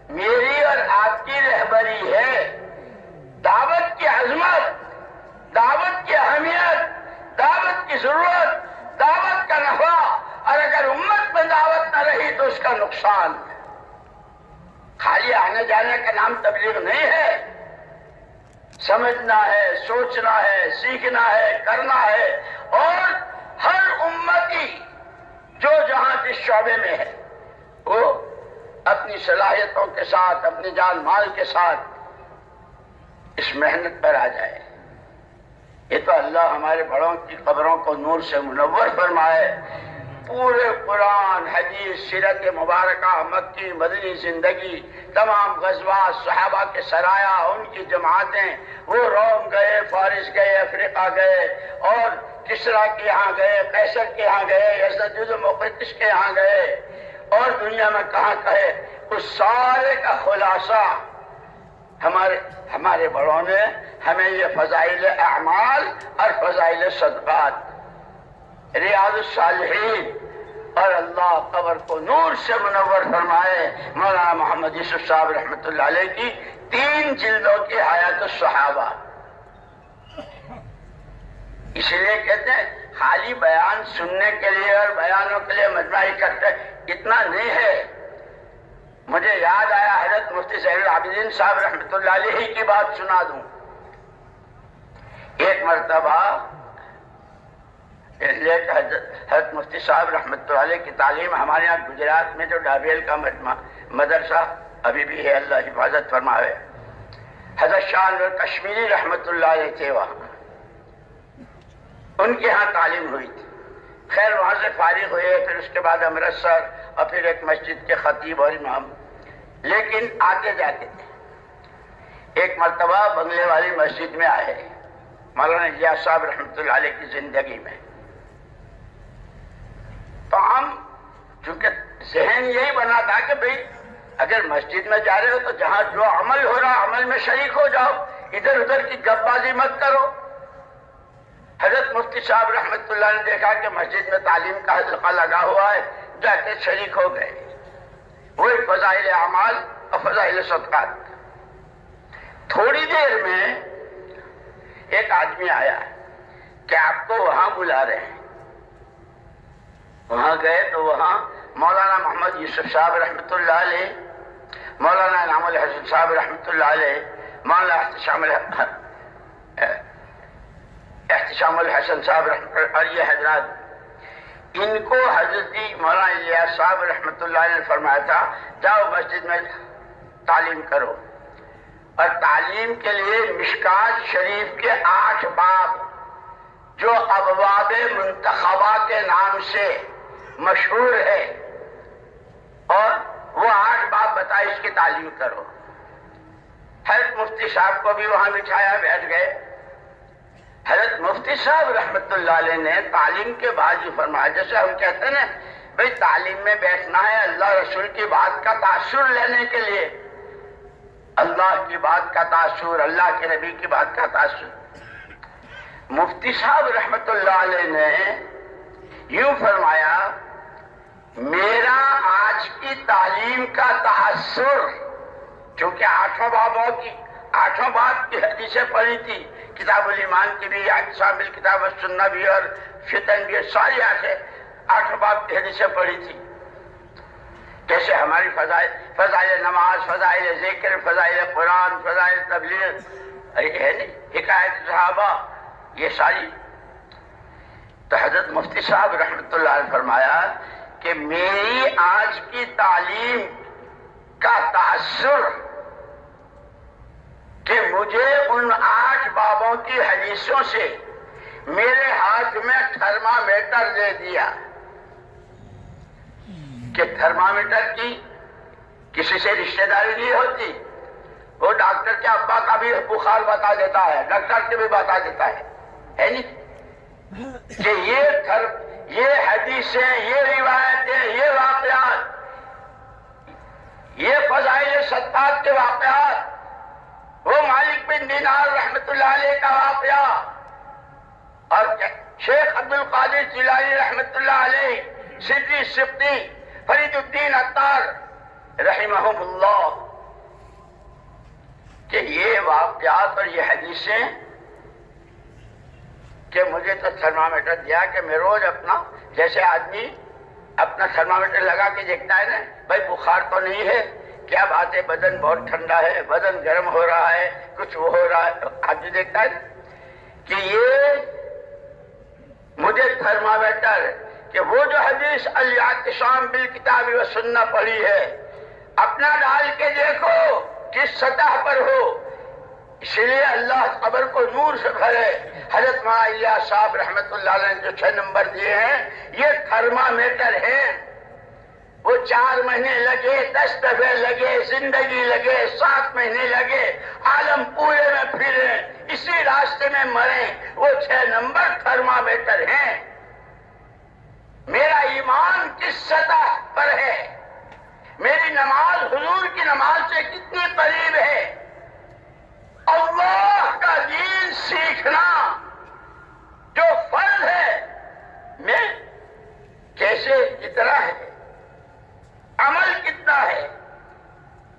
میری اور آپ کی رہبری ہے۔ دعوت کی عظمت، دعوت کی اہمیت، دعوت کی ضرورت، دعوت کا نفع، اور اگر امت میں دعوت نہ رہی تو اس کا نقصان۔ خالی آنے جانے کا نام تبلیغ نہیں ہے، سمجھنا ہے، سوچنا ہے، سیکھنا ہے، کرنا ہے، اور ہر امتی جو جہاں جس شعبے میں ہے وہ اپنی صلاحیتوں کے ساتھ، اپنی جان مال کے ساتھ اس محنت پر آ جائے۔ یہ تو اللہ ہمارے بڑوں کی قبروں کو نور سے منور فرمائے۔ پورے قرآن، حدیث، سیرت مبارکہ، مکی مدنی زندگی، تمام غزوات، صحابہ کے سرایا، ان کی جماعتیں، وہ روم گئے، فارس گئے، افریقہ گئے، اور کسریٰ کے یہاں گئے، قیصر کے یہاں گئے، یزدجرد مقدس کے یہاں گئے، اور دنیا میں کہاں کہے، اس سارے کا خلاصہ ہمارے بڑوں نے ہمیں یہ فضائل اعمال اور فضائل صدقات، ریاض الصالحین، اور اللہ قبر کو نور سے منور فرمائے۔ مولانا محمد یوسف صاحب رحمۃ اللہ علیہ کی 3 جلدوں کی حیات الصحابہ۔ اس لیے کہتے ہیں خالی بیان سننے کے لیے اور بیانوں کے لیے مجمع اکٹھے اتنا نہیں ہے۔ مجھے یاد آیا حضرت مفتی زین العابدین صاحب رحمۃ اللہ علیہ کی بات سنا دوں۔ ایک مرتبہ اس لیے کہ حضرت مفتی صاحب رحمۃ اللہ علیہ کی تعلیم ہمارے یہاں گجرات میں جو ڈابیل کا مدرسہ ابھی بھی ہے، اللہ حفاظت فرمائے، حضرت شاہ انور کشمیری رحمۃ اللہ علیہ تھے، وہاں ان کے ہاں تعلیم ہوئی تھی۔ خیر وہاں سے فارغ ہوئے، پھر اس کے بعد امرتسر، اور پھر ایک مسجد کے خطیب اور امام، لیکن آتے جاتے تھے۔ ایک مرتبہ بنگلے والی مسجد میں آئے مولانا الیاس صاحب رحمۃ اللہ علیہ کی زندگی میں، تو ہم چونکہ ذہن یہی بنا تھا کہ بھئی اگر مسجد میں جا رہے ہو تو جہاں جو عمل ہو رہا عمل میں شریک ہو جاؤ، ادھر ادھر کی گپ بازی مت کرو۔ حضرت مفتی صاحب رحمۃ اللہ نے دیکھا کہ مسجد میں تعلیم کا حلقہ لگا ہوا ہے، جا کے شریک ہو گئے، وہی فضائل اعمال اور فضائل صدقات۔ تھوڑی دیر میں ایک آدمی آیا کہ آپ کو وہاں بلا رہے ہیں۔ وہاں گئے تو وہاں مولانا محمد یوسف صاحب رحمۃ اللہ علیہ، مولانا انعام الحسن صاحب رحمۃ اللہ علیہ، مولانا احتشام الحسن صاحب رحمۃ اللہ علیہ، یہ حضرات، ان کو حضرت مولانا الیاس صاحب رحمۃ اللہ علیہ نے فرمایا تھا جاؤ مسجد میں تعلیم کرو، اور تعلیم کے لیے مشکات شریف کے 8 باب جو ابواب منتخبہ کے نام سے مشہور ہے، اور وہ 8 باب بتائے اس کی تعلیم کرو۔ حضرت مفتی صاحب کو بھی وہاں بٹھایا، بیٹھ گئے۔ حضرت مفتی صاحب رحمۃ اللہ علیہ نے تعلیم کے بعد یہ فرمایا، جیسے ہم کہتے ہیں نا بھئی تعلیم میں بیٹھنا ہے اللہ رسول کی بات کا تاثر لینے کے لیے، اللہ کی بات کا تاثر، اللہ کے نبی کی بات کا تاثر۔ مفتی صاحب رحمۃ اللہ علیہ نے یوں فرمایا، میرا آج کی تعلیم کا تاثر، چونکہ 8 باب کی حدیثیں پڑھی تھی، کتاب الایمان کی بھی، اعتصام بالکتاب والسنہ بھی، اور فتن بھی، ساری 8 باب کی حدیثیں پڑھی تھی، جیسے ہماری فضائل نماز، فضائل ذکر، فضائل قرآن، فضائل تبلیغ ہے نہیں، حکایت صحابہ، یہ ساری. تو حضرت مفتی صاحب رحمۃ اللہ علیہ فرمایا کہ میری آج کی تعلیم کا تاثر کہ مجھے ان 8 بابوں کی حدیثوں سے میرے ہاتھ میں تھرمامیٹر دے دیا کہ تھرمامیٹر کی کسی سے رشتہ داری نہیں ہوتی. وہ ڈاکٹر کے ابا کا بھی بخار بتا دیتا ہے، ڈاکٹر کے بھی بتا دیتا ہے نہیں کہ یہ حدیثیں، یہ روایتیں، یہ واقعات، یہ فضائل 7 کے واقعات، وہ مالک بن دینار رحمت اللہ علیہ کا واقعہ اور شیخ عبد القادر جیلانی رحمت اللہ علیہ، سدری سبتی، فرید الدین عطار رحمہم اللہ، کہ یہ واقعات اور یہ حدیثیں کہ مجھے تو تھرمامیٹر دیا کہ میں روز اپنا، جیسے آدمی اپنا تھرمامیٹر لگا کے دیکھتا ہے نا، بھائی بخار تو نہیں ہے، کیا بات ہے، بدن بہت ٹھنڈا ہے، بدن گرم ہو رہا ہے، کچھ وہ ہو رہا ہے، آدمی دیکھتا ہے کہ یہ مجھے تھرمامیٹر کہ وہ جو حدیث الاعتصام بالکتاب و سنہ پڑھی ہے اپنا ڈال کے دیکھو کس سطح پر ہو. اس لیے اللہ قبر کو نور سے بھرے. حضرت مولانا صاحب رحمت اللہ علیہ نے جو 6 نمبر دیے ہیں یہ تھرمامیٹر ہیں. وہ 4 مہینے لگے، 10 دفعے لگے، زندگی لگے، 7 مہینے لگے، عالم پورے میں پھریں، اسی راستے میں مریں، وہ 6 نمبر تھرمامیٹر ہیں. میرا ایمان کس سطح پر ہے، میری نماز حضور کی نماز سے کتنی قریب ہے، اللہ کا دین سیکھنا جو فرض ہے میں کیسے کتنا ہے، عمل کتنا ہے،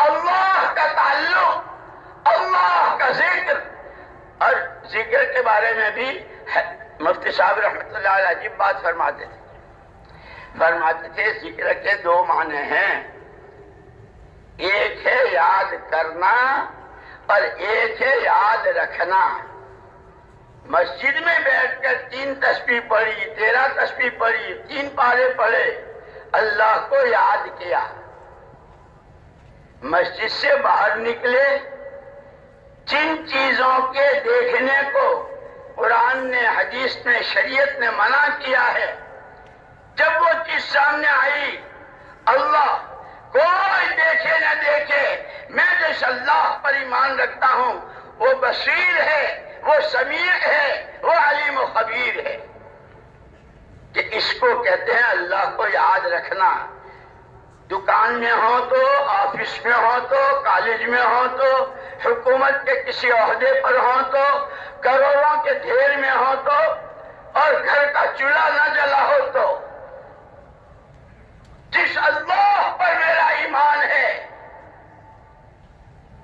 اللہ کا تعلق، اللہ کا ذکر. اور ذکر کے بارے میں بھی مفتی صاحب رحمت اللہ علیہ عجیب بات فرماتے تھے ذکر کے 2 معنی ہیں، ایک ہے یاد کرنا اور ایک ہے یاد رکھنا. مسجد میں بیٹھ کر 3 تسبیح پڑھی، 13 تسبیح پڑھی، 3 پارے پڑھے، اللہ کو یاد کیا. مسجد سے باہر نکلے، جن چیزوں کے دیکھنے کو قرآن نے، حدیث نے، شریعت نے منع کیا ہے، جب وہ چیز سامنے آئی، اللہ کوئی دیکھے نہ دیکھے، میں جس اللہ پر ایمان رکھتا ہوں وہ بصیر ہے، وہ سمیع ہے، وہ علیم و خبیر ہے. کہ اس کو کہتے ہیں اللہ کو یاد رکھنا. دکان میں ہو تو، آفس میں ہو تو، کالج میں ہو تو، حکومت کے کسی عہدے پر ہو تو، کروڑوں کے ڈھیر میں ہو تو، اور گھر کا چولہا نہ جلا ہو تو، جس اللہ پر میرا ایمان ہے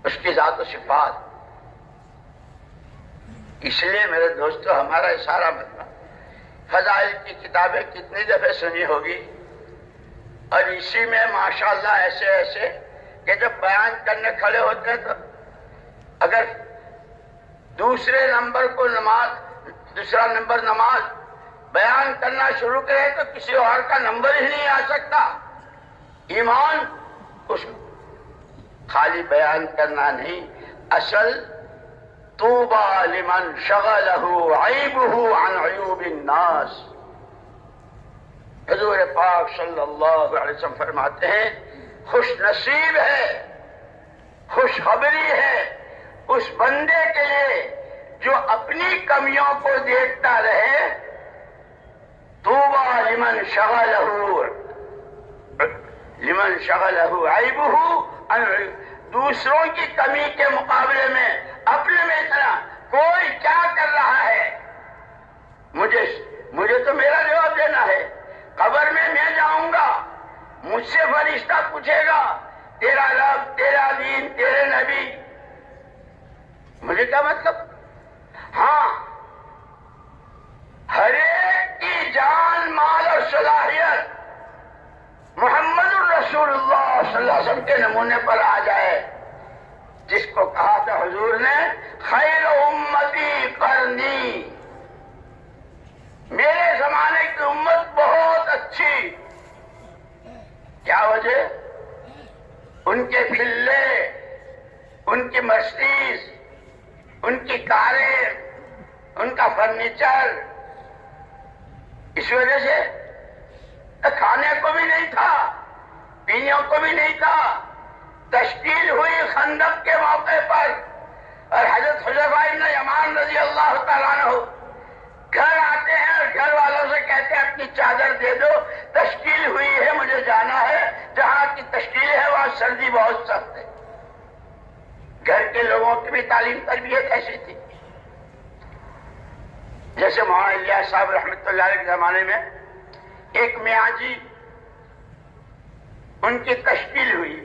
اس کی ذات و صفات. اس لیے میرے دوستو ہمارا سارا مطلب فضائل کی کتابیں کتنی دفعہ سنی ہوگی، اور اسی میں ماشاءاللہ ایسے کہ جب بیان کرنے کھڑے ہوتے ہیں تو اگر دوسرا نمبر نماز بیان کرنا شروع کرے تو کسی اور کا نمبر ہی نہیں آ سکتا. ایمان اس خالی بیان کرنا نہیں، اصل طوبى لمن شغله عیبه عن عیوب الناس. حضور پاک صلی اللہ علیہ وسلم فرماتے ہیں خوش نصیب ہے، خوشخبری ہے اس بندے کے لیے جو اپنی کمیوں کو دیکھتا رہے. طوبى لمن شغله عیبه عن عیوب. دوسروں کی کمی کے مقابلے میں اپنے میں اتنا کوئی کیا کر رہا ہے، مجھے تو میرا جواب دینا ہے. قبر میں جاؤں گا، مجھ سے فرشتہ پوچھے گا تیرا رب، تیرا دین، تیرے نبی، مجھے کیا مطلب. ہاں، ہر ایک کی جان، مال اور صلاحیت محمد الرسول اللہ کے نمونے پر آ جائے، جس کو کہا تھا حضور نے خیر امتی قرنی، میرے زمانے کی امت بہت اچھی۔ کیا وجہ؟ ان کے پھلے، ان کی مرسیڈیز، ان کی کاریں، ان کا فرنیچر، اس وجہ سے کھانے کو بھی نہیں تھا، پینے کو بھی نہیں تھا۔ تشکیل ہوئی خندق کے موقع پر، اور حضرت حذیفہ بن یمان رضی اللہ تعالیٰ عنہ گھر آتے ہیں اور گھر والوں سے کہتے ہیں اپنی چادر دے دو، تشکیل ہوئی ہے، مجھے جانا ہے، جہاں کی تشکیل ہے وہاں سردی بہت سخت ہے۔ گھر کے لوگوں کی بھی تعلیم تربیت ایسی تھی۔ جیسے مولانا الیاس صاحب رحمۃ اللہ علیہ کے زمانے میں ایک میاں جی، ان کی تشکیل ہوئی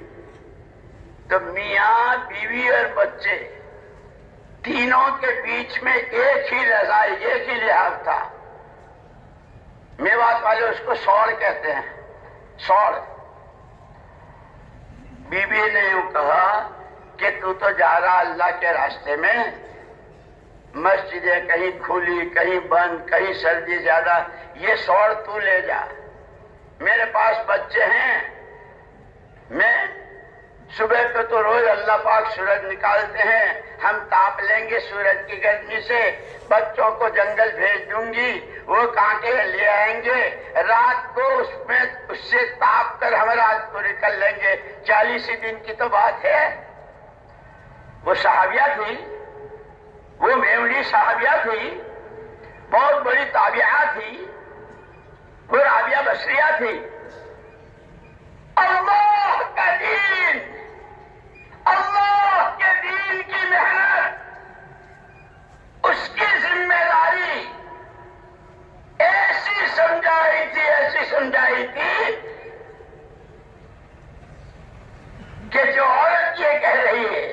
تو میاں بیوی اور بچے تینوں کے بیچ میں ایک ہی رضائی، ایک ہی لحاظ تھا۔ میوات والے اس کو سوڑ کہتے ہیں، سوڑ۔ بیوی نے یوں کہا کہ تو جا رہا اللہ کے راستے میں، مسجدیں کہیں کھلی کہیں بند، کہیں سردی زیادہ، یہ سوڑ تو لے جا، میرے پاس بچے ہیں، میں صبح کو تو روز اللہ پاک سورج نکالتے ہیں، ہم تاپ لیں گے سورج کی گرمی سے، بچوں کو جنگل بھیج دوں گی، وہ کانٹے لے آئیں گے، رات کو اس سے تاپ کر ہم رات کو نکل لیں گے۔ 40 دن کی تو بات ہے۔ وہ صحابیہ تھی، وہ میمنی صحابیہ تھی، بہت بڑی تابعہ تھی، وہ رابعہ بصریہ تھی۔ اللہ کا دین، اللہ کے دین کی محنت، اس کی ذمہ داری ایسی سمجھائی تھی، ایسی سمجھائی تھی کہ جو عورت یہ کہہ رہی ہے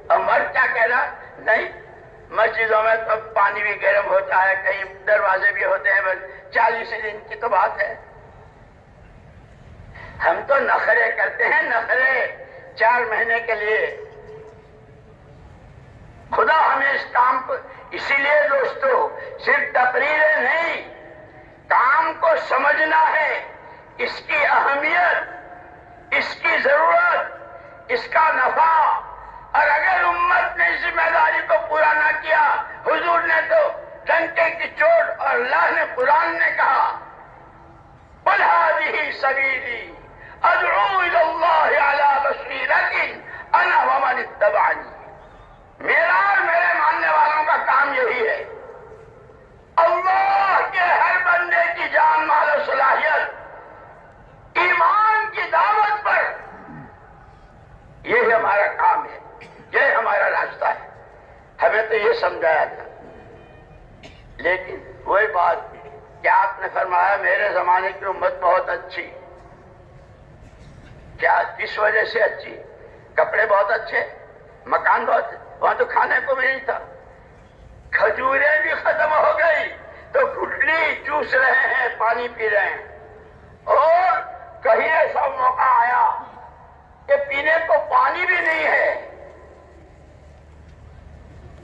اور مرد کیا کہہ رہا؟ نہیں، مسجدوں میں تو پانی بھی گرم ہوتا ہے، کہیں دروازے بھی ہوتے ہیں، بس 40 دن کی تو بات ہے۔ ہم تو نخرے کرتے ہیں، نخرے 4 مہینے کے لیے۔ خدا ہمیں اس کام کو، اسی لیے دوستو صرف تقریریں نہیں، کام کو سمجھنا ہے، اس کی اہمیت، اس کی ضرورت، اس کا نفع۔ اور اگر امت نے ذمہ داری کو پورا نہ کیا، حضور نے تو ڈنکے کی چوٹ، اور اللہ نے قرآن نے کہا قُلْ هَٰذِهِ سَبِيلِي أَدْعُو إِلَى اللَّهِ عَلَىٰ بَصِيرَةٍ أَنَا وَمَنِ اتَّبَعَنِي، میرا اور میرے ماننے والوں کا کام یہی ہے۔ اللہ کے ہر بندے کی جان، مال و صلاحیت ایمان کی دعوت پر، یہ ہمارا کام ہے، یہ ہمارا راستہ ہے۔ ہمیں تو یہ سمجھایا تھا، لیکن وہی بات کہ آپ نے فرمایا میرے زمانے کی امت بہت اچھی۔ کیا کس وجہ سے اچھی؟ کپڑے بہت اچھے، مکان بہت، وہاں تو کھانے کو بھی نہیں تھا، کھجوریں بھی ختم ہو گئی تو گھٹنی چوس رہے ہیں، پانی پی رہے ہیں۔ اور کہیں ایسا موقع آیا کہ پینے کو پانی بھی نہیں ہے،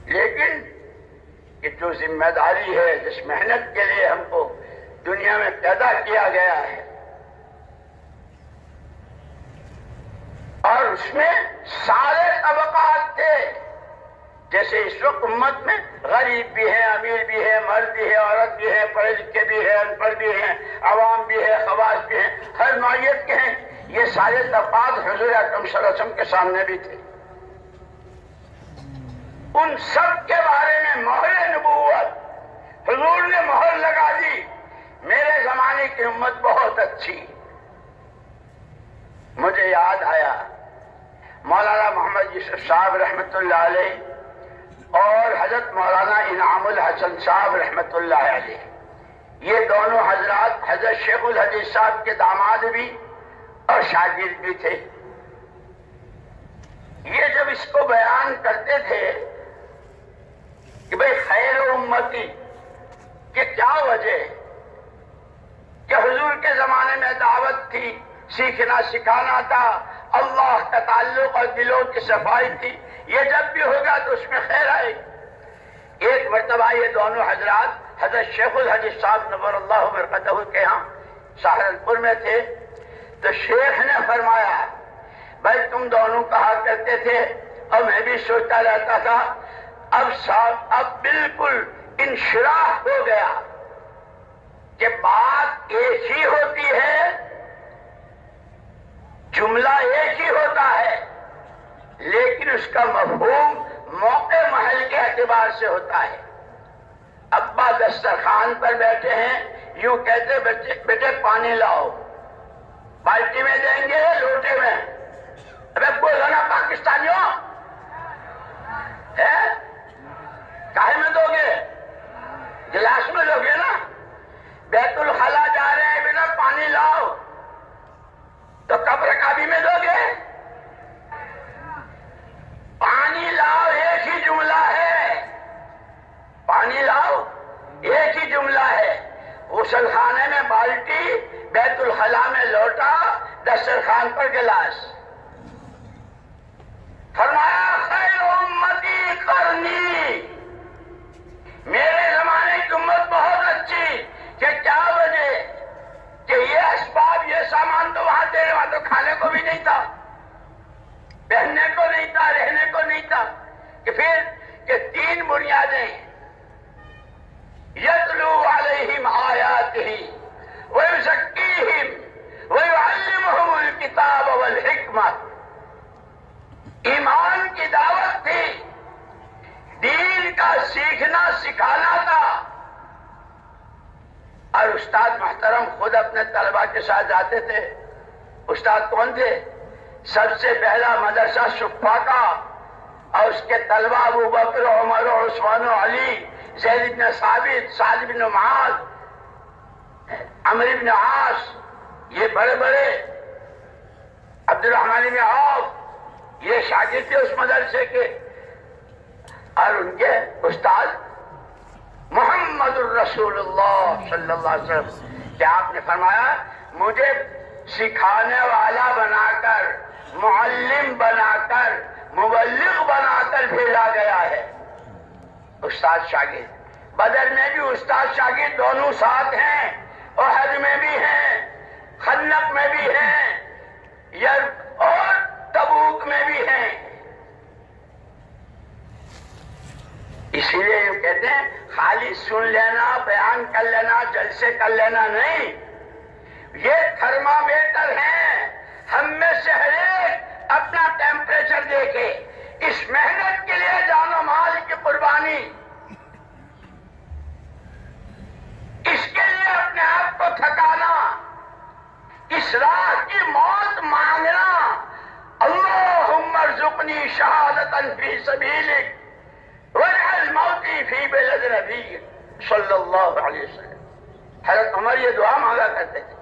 لیکن کہ جو ذمہ داری ہے، جس محنت کے لیے ہم کو دنیا میں پیدا کیا گیا ہے، اور اس میں سارے طبقات تھے۔ جیسے اس وقت امت میں غریب بھی ہیں، امیر بھی ہے، مرد بھی ہے، عورت بھی ہے، پڑھے لکھے بھی ہیں، ان پڑھ بھی ہیں، عوام بھی ہے، خواص بھی ہیں، ہر نوعیت کے ہیں۔ یہ سارے طبقات حضور اکرم صلی اللہ علیہ وسلم کے سامنے بھی تھے۔ ان سب کے بارے میں مہر نبوت حضور نے مہر لگا دی، میرے زمانے کی امت بہت اچھی۔ مجھے یاد آیا مولانا محمد یوسف صاحب رحمۃ اللہ علیہ اور حضرت مولانا انعام الحسن صاحب رحمۃ اللہ علیہ، یہ دونوں حضرات حضرت شیخ الحدیث صاحب کے داماد بھی اور شاگرد بھی تھے۔ یہ جب اس کو بیان کرتے تھے کہ بھئی خیر امتی، کہ کیا وجہ کہ حضور کے زمانے میں دعوت تھی، سیکھنا سکھانا تھا، اللہ کا تعلق اور دلوں کی صفائی تھی. یہ جب بھی ہوگا تو اس میں خیر آئے گی. ایک مرتبہ یہ دونوں حضرات حضرت شیخ الحدیث صاحب نور اللہ برکتہ کے ہاں سہارنپور میں تھے. تو شیخ نے فرمایا بھائی تم دونوں کہا کرتے تھے اور میں بھی سوچتا رہتا تھا, اب بالکل انشراح ہو گیا کہ بات ایک ہی ہوتی ہے, جملہ ایک ہی ہوتا ہے, لیکن اس کا مفہوم موقع محل کے اعتبار سے ہوتا ہے. ابا دسترخوان پر بیٹھے ہیں, یوں کہتے بیٹے پانی لاؤ, بالٹی میں دیں گے لوٹے میں؟ ابے بولو نا پاکستانیوں, کاہے میں دو گے؟ گلاس میں دو گے نا. بیت الخلا جا رہے ہیں بیٹا پانی لاؤ, تو قبر کعبی میں دو گے؟ پانی لاؤ ایک ہی جملہ ہے, پانی لاؤ ایک ہی جملہ ہے. غسل خانے میں بالٹی, بیت الخلا میں لوٹا, دسترخوان پر گلاس. فرمایا خیر امتی قرنی, میرے زمانے کی امت بہت اچھی. کہ کیا وجہ کہ یہ اسباب یہ سامان تو وہاں تیرے, وہاں تو کھانے کو بھی نہیں تھا, پہننے کو نہیں تھا, رہنے کو نہیں تھا. کہ پھر کہ تین بنیادیں, یتلو علیہم آیاتہ ویزکیہم ویعلمہم الکتاب والحکمہ. ایمان کی دعوت تھی, دین کا سیکھنا سکھانا تھا. اور استاد محترم خود اپنے طلبہ کے ساتھ جاتے تھے. استاد کون تھے؟ سب سے پہلا مدرسہ صفا کا, اور اس کے طلبہ ابو بکر, عمر, عثمان و علی, زید بن ثابت, سعد بن معاذ, عمرو بن عاص, یہ بڑے بڑے, عبد الرحمن بن عوف, یہ شاگرد تھے اس مدرسے کے. اور ان کے استاد محمد الرسول اللہ صلی اللہ علیہ وسلم. کہ آپ نے فرمایا مجھے سکھانے والا بنا کر, معلم بنا کر, مبلغ بنا کر بھیجا گیا ہے. استاد شاگرد, بدر میں بھی استاد شاگرد دونوں ساتھ ہیں, احد میں بھی ہیں, خندق میں بھی ہیں, اور تبوک میں بھی ہیں. اسی لیے یہ کہتے ہیں خالی سن لینا, بیان کر لینا, جلسے کر لینا نہیں. یہ تھرمامیٹر ہیں, ہم میں سے ہر ایک اپنا ٹیمپریچر دیکھے. اس محنت کے لیے جان و مال کی قربانی, اس کے لیے اپنے آپ کو تھکانا, اس راہ کی موت مانگنا. اللہم ارزقنی شہادتا فی سبیلک واجعل موتی فی بلد نبیک صلی اللہ علیہ وسلم. حضرت عمر یہ دعا مانگا کرتے تھے.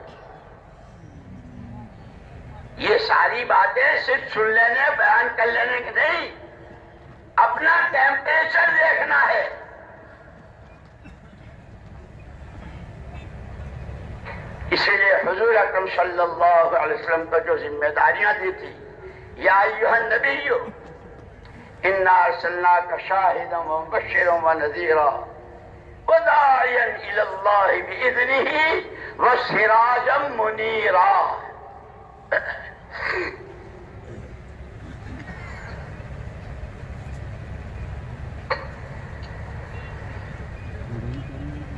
یہ ساری باتیں صرف سن لینے, بیان کر لینے کی نہیں, اپنا ٹیمپریچر دیکھنا ہے. اسی لیے حضور اکرم صلی اللہ علیہ وسلم کو جو ذمہ داریاں دی تھی, یا ایھا النبی انا ارسلناک شاہدا ومبشرا ونذیرا وداعیا الی اللہ باذنہ وسراجا منیرا.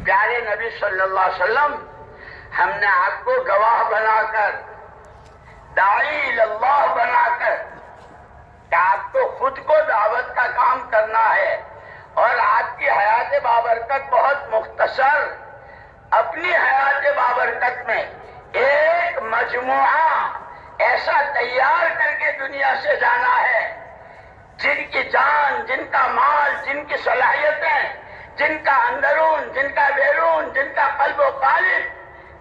پیارے نبی صلی اللہ علیہ وسلم, ہم نے آپ کو گواہ بنا کر, داعی اللہ بنا کر, کہ آپ کو خود کو دعوت کا کام کرنا ہے, اور آپ کی حیات بابرکت بہت مختصر, اپنی حیات بابرکت میں ایک مجموعہ ایسا تیار کر کے دنیا سے جانا ہے, جن کی جان, جن کا مال, جن کی صلاحیتیں, جن کا اندرون, جن کا بیرون, جن کا قلب و قالب,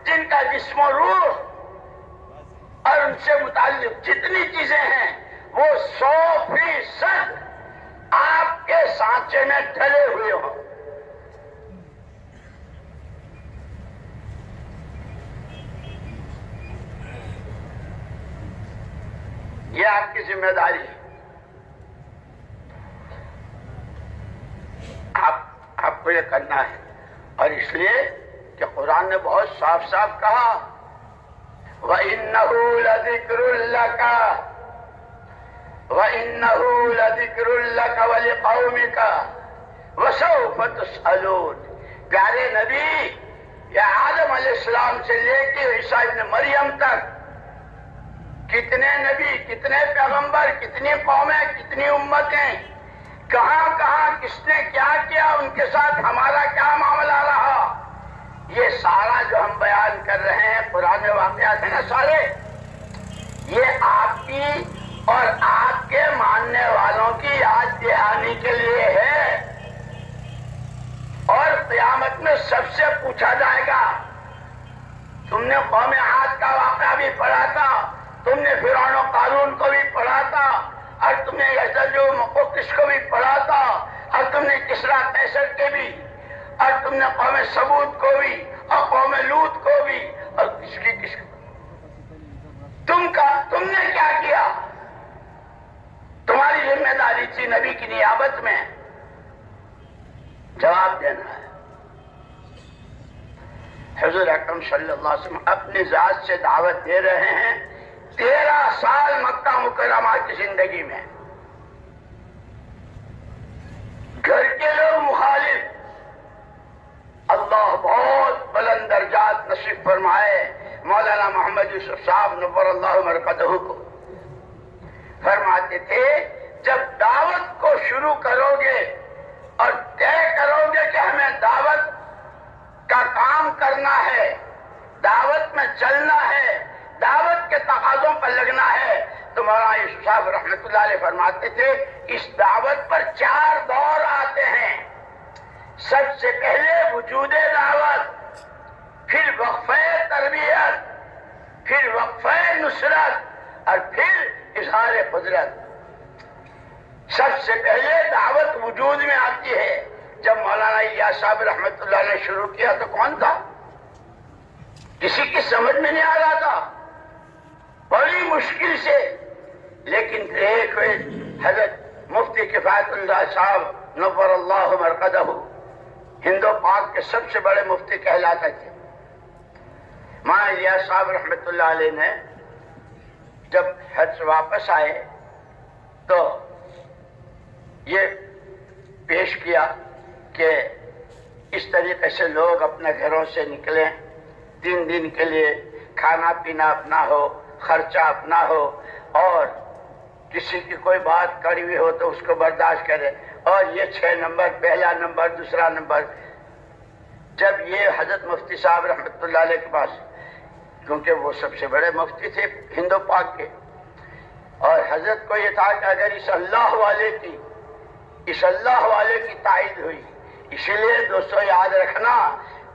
جن کا جسم و روح, اور ان سے متعلق جتنی چیزیں ہیں وہ 100% آپ کے سانچے میں ڈھلے ہوئے ہوں. ذمہ داری ہے. آپ کو یہ کرنا ہے. اور اس لیے کہ قرآن نے بہت صاف صاف کہا وَإِنَّهُ لَذِكْرٌ لَكَ وَإِنَّهُ لَذِكْرٌ لَكَ وَلِقَوْمِكَ وَسَوْفَ تُسْأَلُونَ. پیارے نبی، یا آدم علیہ السلام سے لے کے عیسیٰ ابن مریم تک کتنے نبی، کتنے پیغمبر، کتنی قومیں، کتنی امتیں، کہاں کہاں کس نے کیا کیا، ان کے ساتھ ہمارا کیا معاملہ رہا، یہ سارا جو ہم بیان کر رہے ہیں قرآن واقعات ہیں نا سارے، یہ آپ کی اور آپ کے ماننے والوں کی یاد دہانی کے لیے ہے. اور قیامت میں سب سے پوچھا جائے گا تم نے قوم عاد کا واقعہ بھی پڑھا تھا، تم نے فرعون و قارون کو بھی پڑھا تھا، اور تم نے یأجوج و ماجوج کو بھی پڑھا تھا، اور تم نے کسریٰ قیصر کے بھی، اور تم نے قوم ثمود کو بھی، اور قوم لوط کو بھی، اور کس کی تم نے کیا کیا؟ تمہاری ذمہ داری تھی نبی کی نیابت میں جواب دینا ہے. حضور اکرم صلی اللہ علیہ وسلم اپنی ذات سے دعوت دے رہے ہیں 13 سال مکہ مکرمہ کی زندگی میں. گھر کے لوگ مخالف. اللہ بہت بلند درجات نصیب فرمائے مولانا محمد یوسف صاحب نور اللہ مرقدہ کو. فرماتے تھے جب دعوت کو شروع کرو گے اور طے کرو گے کہ ہمیں دعوت کا کام کرنا ہے، دعوت میں چلنا ہے، دعوت کے تقاضوں پر لگنا ہے، تو مولانا یوسف صاحب رحمۃ اللہ علیہ فرماتے تھے اس دعوت پر 4 دور آتے ہیں. سب سے پہلے وجود دعوت، پھر وقفہ تربیت، پھر وقفہ نصرت، اور پھر اظہار قدرت. سب سے پہلے دعوت وجود میں آتی ہے. جب مولانا الیاس صاحب رحمۃ اللہ نے شروع کیا تو کون تھا؟ کسی کی سمجھ میں نہیں آ رہا تھا، بڑی مشکل سے. لیکن ایک حضرت مفتی کفایت اللہ صاحب نور اللہ مرقدہ ہند و پاک کے سب سے بڑے مفتی کہلاتے تھے. مولانا الیاس صاحب رحمۃ اللہ علیہ نے جب حج سے واپس آئے تو یہ پیش کیا کہ اس طریقے سے لوگ اپنے گھروں سے نکلیں، 3 دن کے لیے کھانا پینا اپنا ہو، خرچہ اپنا ہو، اور کسی کی کوئی بات کڑی ہوئی ہو تو اس کو برداشت کرے. اور یہ 6 نمبر، پہلا نمبر، دوسرا نمبر. جب یہ حضرت مفتی صاحب رحمۃ اللہ علیہ کے پاس، کیونکہ وہ سب سے بڑے مفتی تھے ہند و پاک کے، اور حضرت کو یہ تھا کہ اگر اس اللہ والے کی تائید ہوئی. اسی لیے دوستو یاد رکھنا،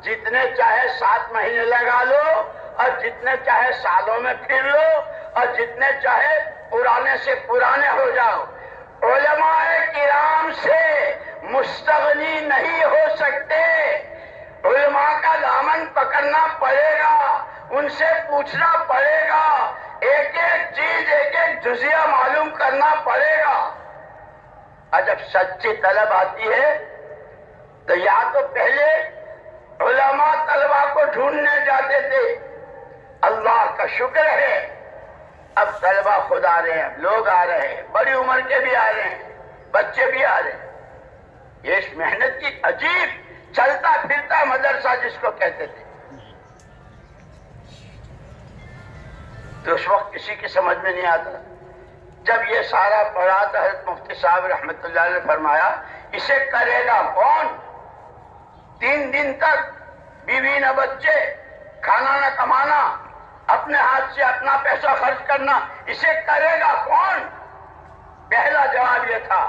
جتنے چاہے 7 مہینے لگا لو، اور جتنے چاہے سالوں میں پھر لو، اور جتنے چاہے پرانے سے پرانے ہو جاؤ، علماء کرام سے مستغنی نہیں ہو سکتے. علماء کا دامن پکڑنا پڑے گا، ان سے پوچھنا پڑے گا، ایک ایک چیز، ایک ایک جزیہ معلوم کرنا پڑے گا. اور جب سچی طلب آتی ہے تو یا تو پہلے علماء طلبہ کو ڈھونڈنے جاتے تھے. اللہ کا شکر ہے اب طلبہ خود آ رہے ہیں، لوگ آ رہے ہیں، بڑی عمر کے بھی آ رہے ہیں، بچے بھی آ رہے ہیں. یہ اس محنت کی عجیب چلتا پھرتا مدرسہ جس کو کہتے تھے. تو اس وقت کسی کی سمجھ میں نہیں آتا. جب یہ سارا پڑھا تو حضرت مفتی صاحب رحمۃ اللہ علیہ نے فرمایا اسے کرے گا کون؟ 3 دن تک بیوی نہ بچے، کھانا نہ کمانا، اپنے ہاتھ سے اپنا پیسہ خرچ کرنا، اسے کرے گا کون؟ پہلا جواب یہ تھا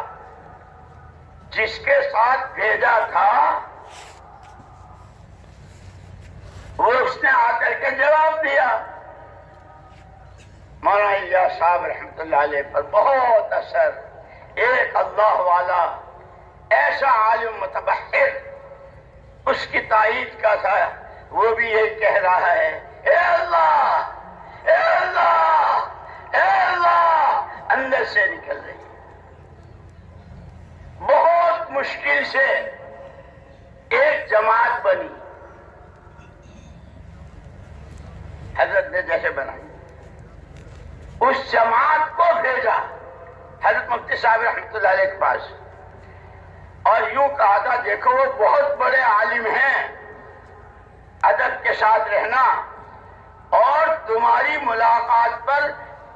جس کے ساتھ بھیجا تھا وہ اس نے آ کر کے جواب دیا. مولانا الیاس صاحب رحمۃ اللہ علیہ پر بہت اثر. ایک اللہ والا ایسا عالم متبحر اس کی تائید کا تھا، وہ بھی یہ کہہ رہا ہے اے اللہ، اے اللہ، اے اللہ، اندر سے نکل رہی ہے. بہت مشکل سے ایک جماعت بنی، حضرت نے جیسے بنائی. اس جماعت کو بھیجا حضرت مفتی صاحب رحمۃ اللہ علیہ کے پاس، اور یوں کہا تھا دیکھو وہ بہت بڑے عالم ہیں، ادب کے ساتھ رہنا، اور تمہاری ملاقات پر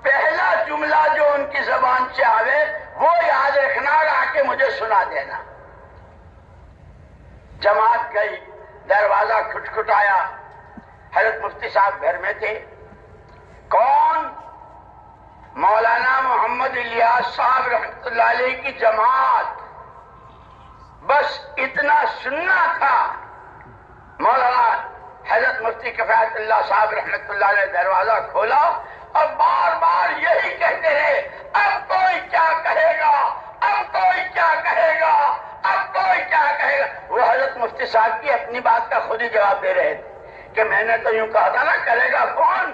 پہلا جملہ جو ان کی زبان سے آوے وہ یاد رکھنا اور آ کے مجھے سنا دینا. جماعت گئی، دروازہ کھٹکھٹایا، حضرت مفتی صاحب گھر میں تھے. کون؟ مولانا محمد الیاس صاحب رحمۃ اللہ علیہ کی جماعت. بس اتنا سننا تھا. مولانا حضرت مفتی کفایت اللہ صاحب رحمۃ اللہ علیہ دروازہ کھولا اور بار بار یہی کہتے رہے، اب کوئی کیا کہے گا، اب کوئی کیا کہے گا، اب کوئی کیا کہے گا. وہ حضرت مفتی صاحب کی اپنی بات کا خود ہی جواب دے رہے تھے کہ میں نے تو یوں کہا تھا نا، کرے گا کون؟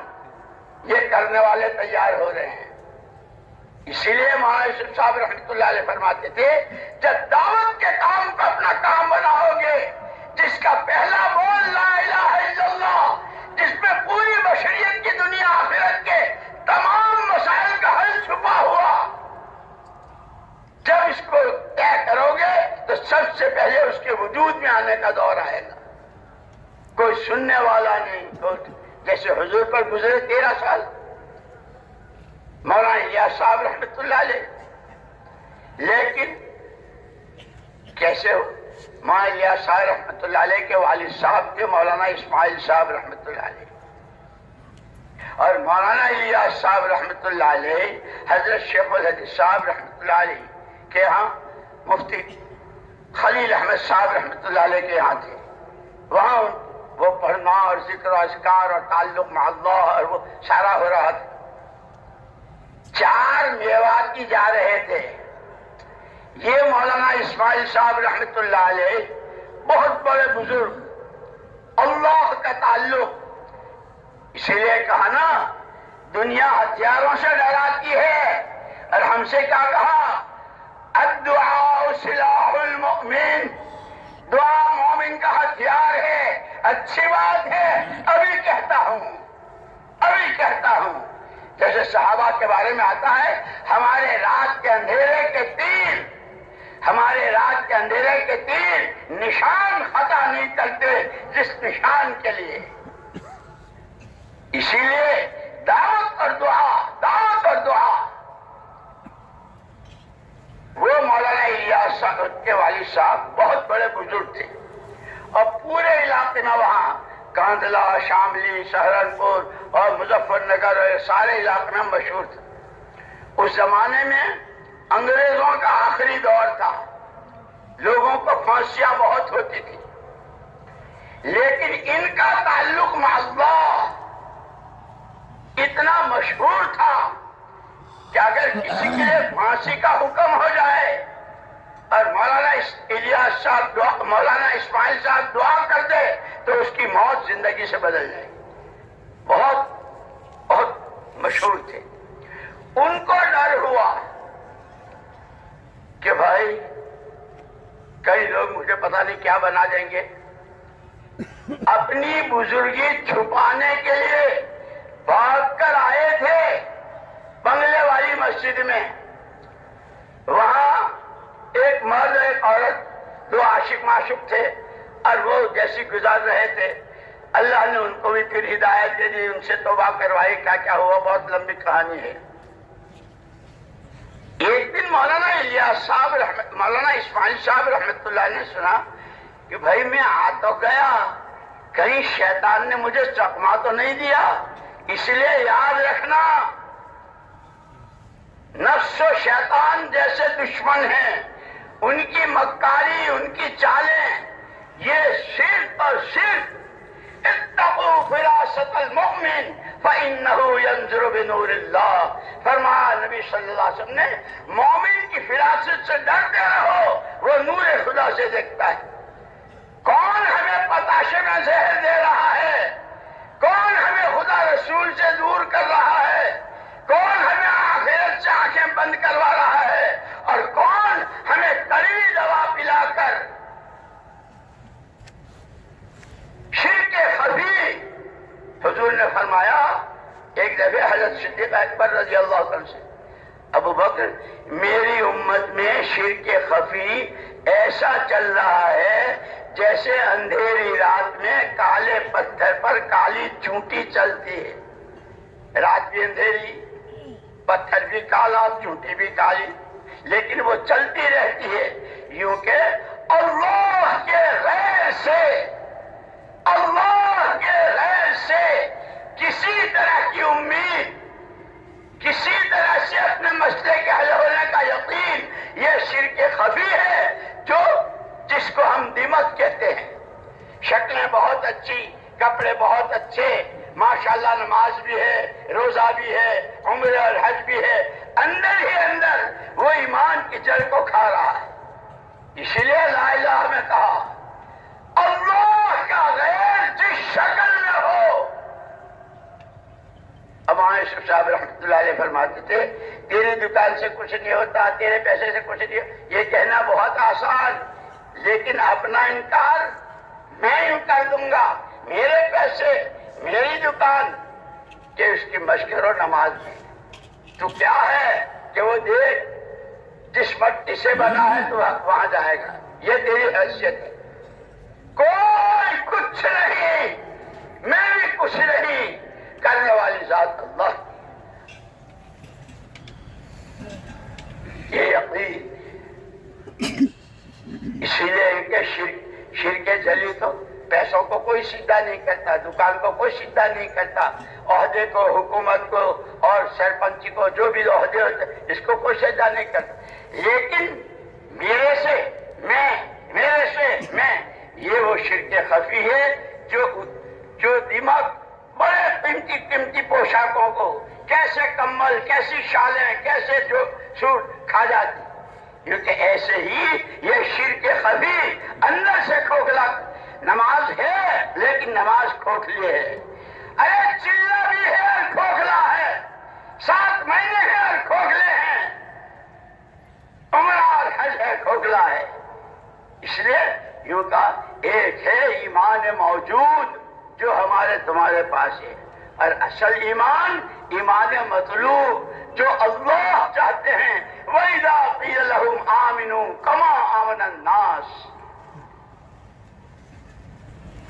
یہ کرنے والے تیار ہو رہے ہیں. اسی لیے مولانا یوسف صاحب رحمۃ اللہ علیہ فرماتے تھے جب دعوت کے کام کو اپنا کام بناؤ گے، جس کا پہلا بول لا الہ الا اللہ، جس میں پوری بشریت کی دنیا آخرت کے تمام مسائل کا حل چھپا ہوا، جب اس کو طے کرو گے تو سب سے پہلے اس کے وجود میں آنے کا دور آئے گا. کوئی سننے والا نہیں. جیسے حضور پر گزرے 13 سال مولانا الیاس صاحب رحمۃ اللہ علیہ، لیکن کیسے ہو؟ مولانا الیاس صاحب رحمۃ اللہ علیہ کے والد صاحب تھے مولانا اسماعیل صاحب رحمۃ اللہ علیہ، اور مولانا الیاس صاحب رحمۃ اللہ علیہ حضرت شیخ الحدیث صاحب رحمۃ اللہ علیہ کے ہاں مفتی خلیل احمد صاحب رحمۃ اللہ علیہ کے یہاں تھے. وہاں وہ پڑھنا اور ذکر و اذکار اور تعلق مع اللہ اور وہ سارا ہو رہا تھا. 4 میواتی جا رہے تھے. یہ مولانا اسماعیل صاحب رحمۃ اللہ علیہ بہت بڑے بزرگ، اللہ کا تعلق. اسی لیے کہا نا دنیا ہتھیاروں سے ڈراتی ہے، اور ہم سے کیا کہا؟ الدعاء سلاح المؤمن، دعا مومن کا ہتھیار ہے. اچھی بات ہے، ابھی کہتا ہوں جیسے صحابہ کے بارے میں آتا ہے، ہمارے رات کے اندھیرے کے تیر نشان خطا نہیں کرتے جس نشان کے لیے. اسی لیے دعوت اور دعا. وہ مولانا الیاس صاحب کے والد صاحب بہت بڑے بزرگ تھے، اور پورے علاقے میں وہاں کاندھلا، شاملی، سہارنپور اور مظفر نگر اور سارے علاقے میں مشہور تھے. اس زمانے میں انگریزوں کا آخری دور تھا، لوگوں کو پھانسیاں بہت ہوتی تھی، لیکن ان کا تعلق مع اللہ اتنا مشہور تھا کہ اگر کسی کے لیے پھانسی کا حکم ہو جائے اور مولانا اسماعیل صاحب دعا کر دے تو اس کی موت زندگی سے بدل جائے. بہت مشہور تھے. ان کو ڈر ہوا کہ بھائی کئی لوگ مجھے پتہ نہیں کیا بنا دیں گے. اپنی بزرگی چھپانے کے لیے بھاگ کر آئے تھے بنگلے والی مسجد میں. وہاں ایک مرد ایک عورت، 2 عاشق معشوق تھے، اور وہ جیسی گزار رہے تھے. اللہ نے ان کو بھی پھر ہدایت دے دی، ان سے توبہ کروائی. کیا ہوا بہت لمبی کہانی ہے. ایک دن مولانا اسماعیل صاحب رحمۃ اللہ نے سنا کہ بھائی میں آ تو گیا، کہیں شیطان نے مجھے چکما تو نہیں دیا. اس لیے یاد رکھنا نفس و شیطان جیسے دشمن ہیں، ان کی مکاری، ان کی چالیں، یہ صرف اور صرف اتقوا فراست المؤمن فإنه ينظر بنور اللہ. فرمایا نبی صلی اللہ علیہ وسلم نے، مومن کی فراست سے ڈرتے رہو، وہ نور خدا سے دیکھتا ہے. کون ہمیں پتاشے میں زہر دے رہا ہے؟ کون ہمیں خدا رسول سے دور کر رہا ہے؟ کون ہمیں آخرت سے آنکھیں بند کروا رہا ہے اور کون ہمیں کڑوی دوا پلا کر شرک خفی. حضور نے فرمایا ایک دفعہ حضرت صدیق اکبر رضی اللہ عنہ سے، ابو بکر میری امت میں شرک خفی ایسا چل رہا ہے جیسے اندھیری رات میں کالے پتھر پر کالی چونٹی چلتی ہے. رات بھی اندھیری، پتھر بھی کالا، چونٹی بھی کالی، لیکن وہ چلتی رہتی ہے. یوں کہ اللہ کے غیر سے، اللہ کے غیر سے کسی طرح کی امید، کسی طرح سے اپنے مسئلے کے حل ہونے کا یقین، یہ شرک خفی ہے جو جس کو ہم دیمک کہتے ہیں. شکلیں بہت اچھی، کپڑے بہت اچھے، ماشاءاللہ نماز بھی ہے، روزہ بھی ہے، عمرہ اور حج بھی ہے، اندر ہی اندر وہ ایمان کی جڑ کو کھا رہا ہے. اسی لیے لا الہ میں کہا اللہ کا غیر جس شکل میں ہو. امام یوسف صاحب رحمۃ اللہ علیہ فرماتے تھے تیری دکان سے کچھ نہیں ہوتا، تیرے پیسے سے کچھ نہیں ہوتا. یہ کہنا بہت آسان، لیکن اپنا انکار میں یوں کر دوں گا، میرے پیسے، میری دکان، کہ اس کی مشق کرو نماز میں. تو کیا ہے کہ وہ دیکھ جس مٹی سے بنا ہے تو وہاں جائے گا. یہ تیری حیثیت ہے. کوئی کچھ نہیں، میں بھی کچھ نہیں، کرنے والی ذات اللہ. یہ یقین. اسی لیے ان کے شرک جلی تو پیسوں کو کوئی سیدھا نہیں کرتا، دکان کو کوئی سیدھا نہیں کرتا، عہدے کو، حکومت کو اور سرپنچی کو، جو بھی عہدے ہوتے اس کو کوئی سیدھا نہیں کرتا. لیکن میرے سے میں، میرے سے میں، یہ وہ شرک خفی ہے جو دماغ بڑے قیمتی قیمتی پوشاکوں کو، کیسے کمل، کیسی شالیں، کیسے جو سوٹ کھا جاتی. کیونکہ ایسے ہی یہ شرک خفی اندر سے کھوکھلا. نماز ہے لیکن نماز کھوکھلی ہے. ارے چلہ بھی ہے اور کھوکھلا ہے، 7 مہینے ہیں اور کھوکھلے ہیں، عمرہ اور حج ہے، کھوکھلا ہے. اس لیے یوں کا ایک ہے ایمان موجود جو ہمارے تمہارے پاس ہے، اور اصل ایمان ایمان مطلوب جو اللہ چاہتے ہیں. وَإِذَا قِيلَ لَهُمْ آمِنُوا كَمَا آمَنَ النَّاسُ.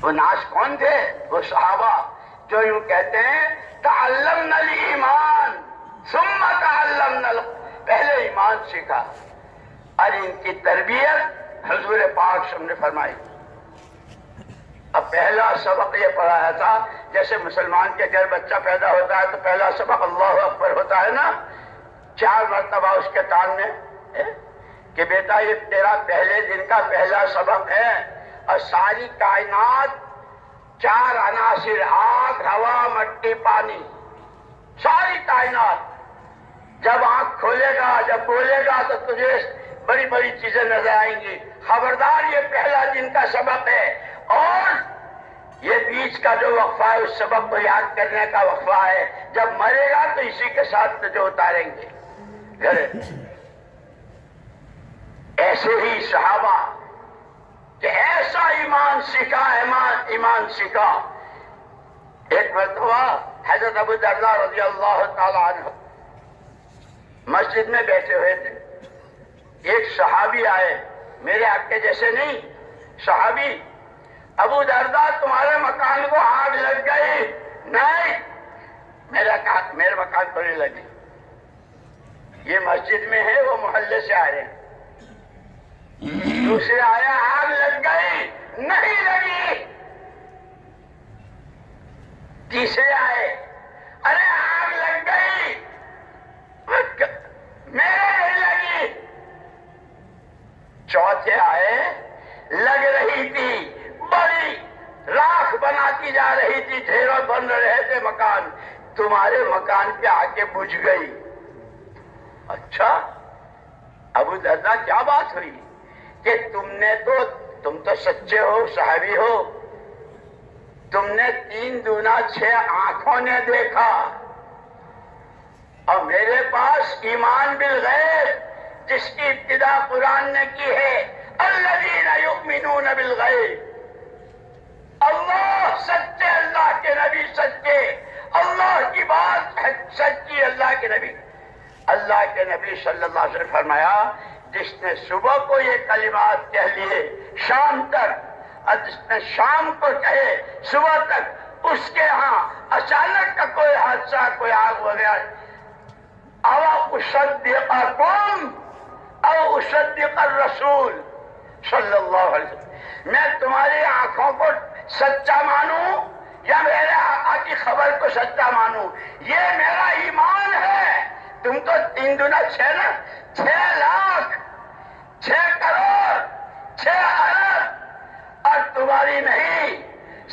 وہ ناس کون تھے؟ وہ صحابہ جو یوں کہتے ہیں تعلمنا الایمان ثم تعلمنا پہلے ایمان سیکھا. اور ان کی تربیت حضور پاک صلی اللہ علیہ وسلم نے فرمائی. اب پہلا سبق یہ پڑھایا تھا، جیسے مسلمان کے گھر بچہ پیدا ہوتا ہے تو پہلا سبق اللہ اکبر ہوتا ہے نا، 4 مرتبہ اس کے کان میں کہ بیٹا یہ تیرا پہلے دن کا پہلا سبق ہے. اور ساری کائنات 4 عناصر، آگ، ہوا، مٹی، پانی، ساری کائنات جب آنکھ کھولے گا، جب بولے گا تو تجھے بڑی بڑی چیزیں نظر آئیں گی. خبردار یہ پہلا دن کا سبق ہے. اور یہ بیچ کا جو وقفہ ہے اس سبق کو یاد کرنے کا وقفہ ہے. جب مرے گا تو اسی کے ساتھ تجھے اتاریں گے گھر. ایسے ہی صحابہ کہ ایسا ایمان سیکھا، ایمان سیکھا. ایک مرتبہ حضرت ابو درداء رضی اللہ تعالی عنہ مسجد میں بیٹھے ہوئے تھے. ایک صحابی آئے، میرے آپ کے جیسے نہیں، صحابی. ابو درداء تمہارے مکان کو آگ لگ گئی. نہیں، میرے مکان کو نہیں لگی. یہ مسجد میں ہے، وہ محلے سے آ رہے ہیں. دوسرے آیا، آگ لگ گئی. نہیں لگی. تیسرے آئے، ارے آگ لگ گئی، میرے نہیں لگی. چوتھے آئے، لگ رہی تھی، بڑی راکھ بناتی جا رہی تھی، ڈھیروں بن رہے تھے مکان، تمہارے مکان پہ آ کے بجھ گئی. اچھا ابو درداء کیا بات ہوئی کہ تم تو سچے ہو، صحابی ہو، تم نے 3 دونا 6 آنکھوں نے دیکھا. اور میرے پاس ایمان بالغیب جس کی ابتدا قرآن نے کی ہے، الذین یؤمنون بالغیب، اللہ سچے، اللہ کے نبی سچے، اللہ کی بات سچی، اللہ کے نبی صلی اللہ علیہ وسلم فرمایا جس نے صبح کو یہ کلمات کہہ لیے شام تک، اور جس نے شام کو کہے صبح تک، اس کے ہاں اچانک کا کوئی حادثہ، کوئی آگ وغیرہ، او اصدقکم او اصدق الرسول صلی اللہ علیہ وسلم، میں تمہاری آنکھوں کو سچا مانوں یا میرے آقا کی خبر کو سچا مانوں؟ یہ میرا ایمان ہے۔ تم تو 3 دنا 6 نا، 6 لاکھ، 6 کروڑ، 6 ارب، اور تمہاری نہیں،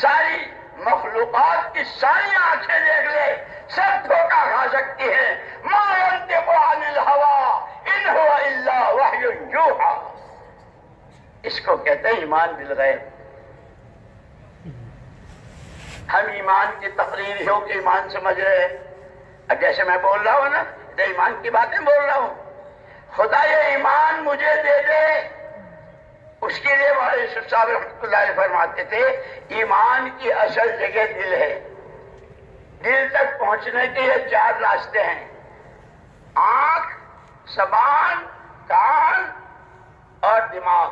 ساری مخلوقات کی ساری آنکھیں دیکھ لے، سب دھوکہ کھا سکتی ہے۔ ما ينطق عن الهوى ان هو الا وحی یوحی، اس کو کہتے ہیں ایمان بالغیب۔ ہم ایمان کی تقریریوں کے ایمان سمجھ رہے ہیں، جیسے میں بول رہا ہوں نا، تو ایمان کی باتیں بول رہا ہوں۔ خدا یہ ایمان مجھے دے دے، اس کے لیے مولانا یوسف صاحب رحمۃ اللہ علیہ فرماتے تھے ایمان کی اصل جگہ دل ہے۔ دل تک پہنچنے کے یہ 4 راستے ہیں، آنکھ، زبان، کان اور دماغ۔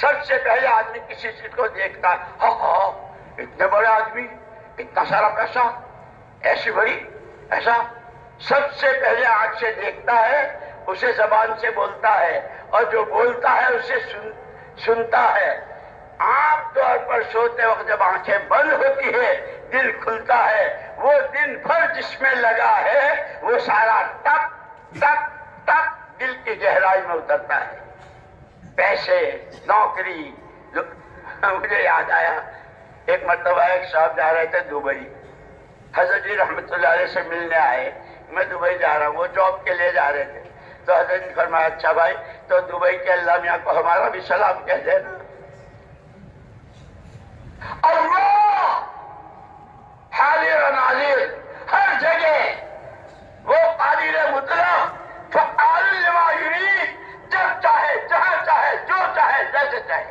سب سے پہلے آدمی کسی چیز کو دیکھتا ہے، ہاں اتنے بڑے آدمی، اتنا سارا پیسہ، ایسی بڑی، ایسا، سب سے پہلے آنکھ سے دیکھتا ہے، اسے زبان سے بولتا ہے، اور جو بولتا ہے اسے سنتا ہے۔ عام طور پر سوتے وقت جب آنکھیں بند ہوتی ہے دل کھلتا ہے، وہ دن بھر جس میں لگا ہے وہ سارا ٹپ ٹپ ٹپ دل کی گہرائی میں اترتا ہے۔ پیسے، نوکری، مجھے یاد آیا ایک مرتبہ ایک صاحب جا رہے تھے دبئی، حضرت جی رحمت اللہ علیہ سے ملنے آئے، میں دبئی جا رہا ہوں، وہ جاب کے لیے جا رہے تھے، تو حضرت نے فرمایا اچھا بھائی تو دبئی کے اللہ میاں کو ہمارا بھی سلام کہہ دینا۔ اللہ حاضر و ناظر ہر جگہ، وہ قادر مطلق فعال لما یرید، جب چاہے، جہاں چاہے، جو چاہے، جیسے چاہے،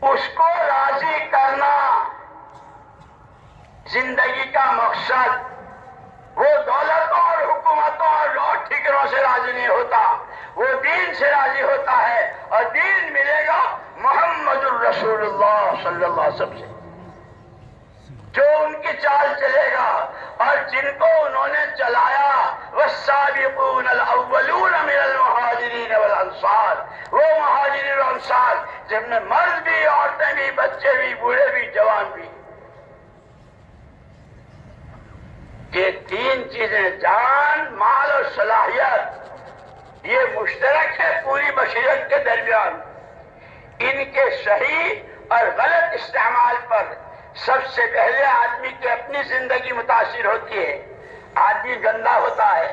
اس کو راضی کرنا زندگی کا مقصد۔ وہ دولتوں اور حکومتوں اور ٹھیکروں سے راضی نہیں ہوتا، وہ دین سے راضی ہوتا ہے، اور دین ملے گا محمد الرسول اللہ صلی اللہ علیہ وسلم سے، جو ان کی چال چلے گا اور جن کو انہوں نے چلایا۔ والسابقون الاولون من المہاجرین والانصار، وہ مہاجرین اور انصار جن میں مرد بھی، عورتیں بھی، بچے بھی، بوڑھے بھی، جوان بھی، یہ 3 چیزیں جان، مال اور صلاحیت، یہ مشترک ہے پوری بشریت کے درمیان۔ ان کے صحیح اور غلط استعمال پر سب سے پہلے آدمی کی اپنی زندگی متاثر ہوتی ہے۔ آدمی گندا ہوتا ہے،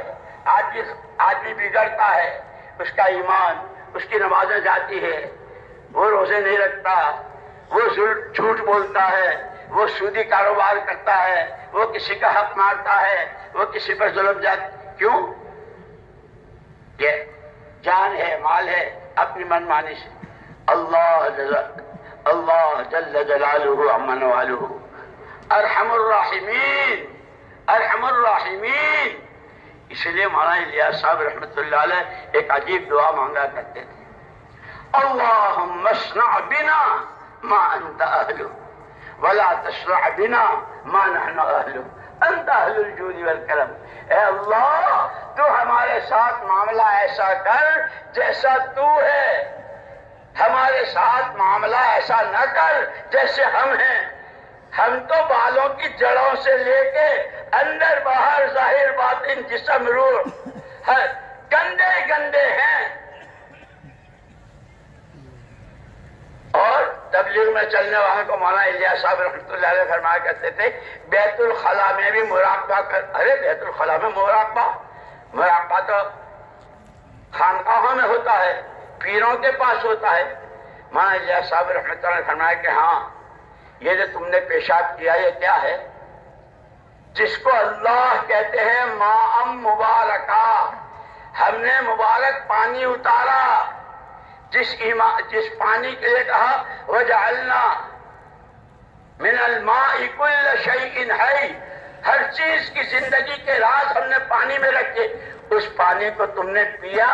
آدمی بگڑتا ہے، اس کا ایمان، اس کی نمازیں جاتی ہے، وہ روزے نہیں رکھتا، وہ جھوٹ بولتا ہے، وہ سودی کاروبار کرتا ہے، وہ کسی کا حق مارتا ہے، وہ کسی پر ظلم کیوں؟ یہ جان ہے، مال ہے، اپنی من مانی سے۔ اللہ جل جلالہ عمن والہ ارحم الراحمین، ارحم الراحمین۔ اس لیے مولانا الیاس صاحب رحمۃ اللہ علیہ ایک عجیب دعا مانگا کرتے تھے، اللہم اصنع بنا ما انت اہلہ ولا تصنع بنا ما نحن اہلہ انت اہل الجود والکرم۔ اے اللہ تو ہمارے ساتھ معاملہ ایسا کر جیسا تو ہے، ہمارے ساتھ معاملہ ایسا نہ کر جیسے ہم ہیں۔ ہم تو بالوں کی جڑوں سے لے کے اندر باہر ظاہر باطن جسم روح گندے گندے ہیں۔ اور تبلیغ میں چلنے والوں کو مولانا الیاس صاحب رحمۃ اللہ علیہ فرمایا کرتے تھے بیت الخلا میں بھی مراقبہ کر۔ ارے بیت الخلا میں مراقبہ تو خانقاہوں میں ہوتا ہے، پیروں کے پاس ہوتا ہے۔ مولانا الیاس صاحب رحمۃ اللہ علیہ فرمایا کہ ہاں یہ جو تم نے پیشاب کیا یہ کیا ہے؟ جس کو اللہ کہتے ہیں ماء مبارکہ، ہم نے مبارک پانی اتارا، جس پانی کے لیے کہا وجعلنا من الماء کل شیء حی، ہر چیز کی زندگی کے راز ہم نے پانی میں رکھے، اس پانی کو تم نے پیا،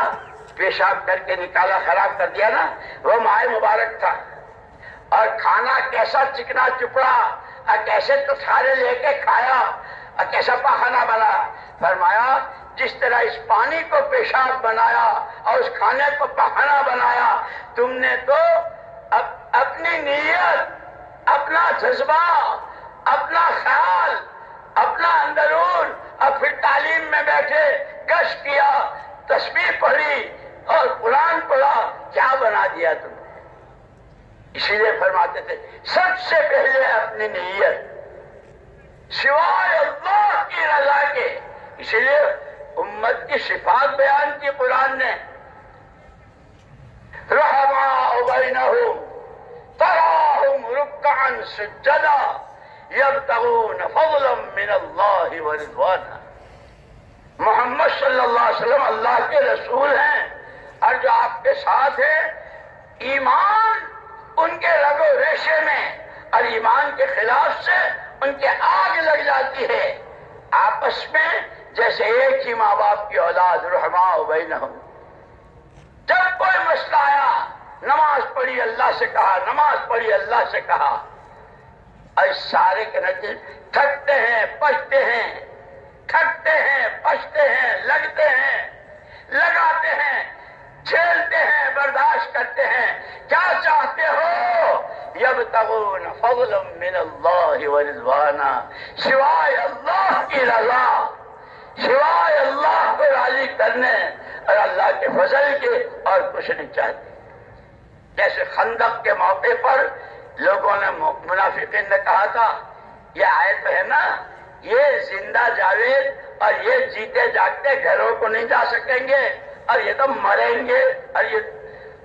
پیشاب کر کے نکالا، خراب کر دیا نا، وہ ماء مبارک تھا۔ اور کھانا کیسا چکنا چپڑا، اور کیسے تو سارے لے کے کھایا، اور کیسا پاخانہ بنا، فرمایا جس طرح اس پانی کو پیشاب بنایا اور اس کھانے کو پاخانہ بنایا، تم نے تو اپنی نیت، اپنا جذبہ، اپنا خیال، اپنا اندرون، اور پھر تعلیم میں بیٹھے گشت کیا، تسبیح پڑھی اور قرآن پڑھا، کیا بنا دیا تم نے؟ اسی لیے فرماتے تھے سب سے پہلے اپنی نیت، سوائے اللہ کی رضا کے۔ اسی لیے امت کی صفات بیان کی قرآن نے، رحماء بینہم تراہم رکعا سجدا یبتغون فضلا من اللہ ورضوانا۔ محمد صلی اللہ علیہ وسلم اللہ کے رسول ہیں، اور جو آپ کے ساتھ ہیں، ایمان ان کے رگ و ریشے میں، اور ایمان کے خلاف سے ان کے آگ لگ جاتی ہے، آپس میں جیسے ایک ہی ماں باپ کی اولاد، رحماء بینہم۔ جب کوئی مسئلہ آیا، نماز پڑھی اللہ سے کہا، نماز پڑھی اللہ سے کہا، اور اس سارے کے نتیجے تھکتے ہیں، پچتے ہیں، تھکتے ہیں، پچتے ہیں، لگتے ہیں، لگاتے ہیں، جھیلتے ہیں، برداشت کرتے ہیں۔ کیا چاہتے ہو؟ یبتغون فضلا من اللہ ورضوانا، سوائے اللہ کی رضا، سوائے اللہ کو راضی کرنے اور اللہ کے فضل کے اور کچھ نہیں چاہتے۔ جیسے خندق کے موقع پر لوگوں نے، منافقین نے کہا تھا، یہ آیت ہے نا، یہ زندہ جاوید اور یہ جیتے جاگتے گھروں کو نہیں جا سکیں گے، اور یہ تو مریں گے، اور یہ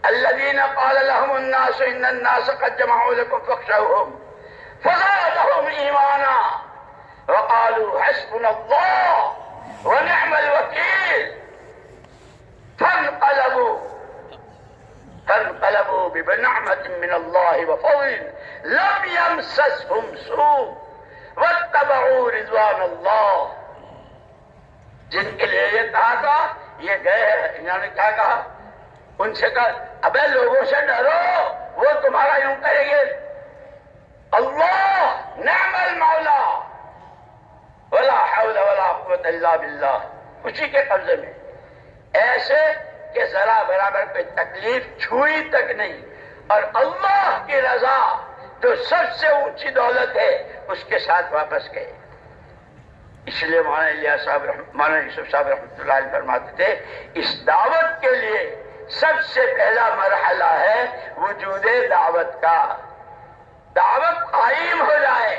الذین قال لهم الناس ان الناس قد جمعوا لكم فاخشوهم فزادهم ایمانا وقالوا حسبنا الله ونعم الوکیل فانقلبوا بنعمة من الله وفضل لم يمسسهم سوء واتبعوا رضوان اللہ۔ جن کے لیے یہ کہا تھا، یہ گئے ہیں، انہوں نے کیا کہا؟ ان سے کہا ابے لوگوں سے ڈرو، وہ تمہارا یوں کریں گے، اللہ نعم المولا ولا حول ولا قوت الا باللہ، اسی کے قبضے میں، ایسے کہ ذرا برابر کوئی تکلیف چھوئی تک نہیں، اور اللہ کی رضا جو سب سے اونچی دولت ہے اس کے ساتھ واپس گئے۔ اس لیے مولانا یوسف صاحب رحمۃ اللہ علیہ فرماتے تھے، اس دعوت کے لیے سب سے پہلا مرحلہ ہے وجود دعوت کا، دعوت قائم ہو جائے۔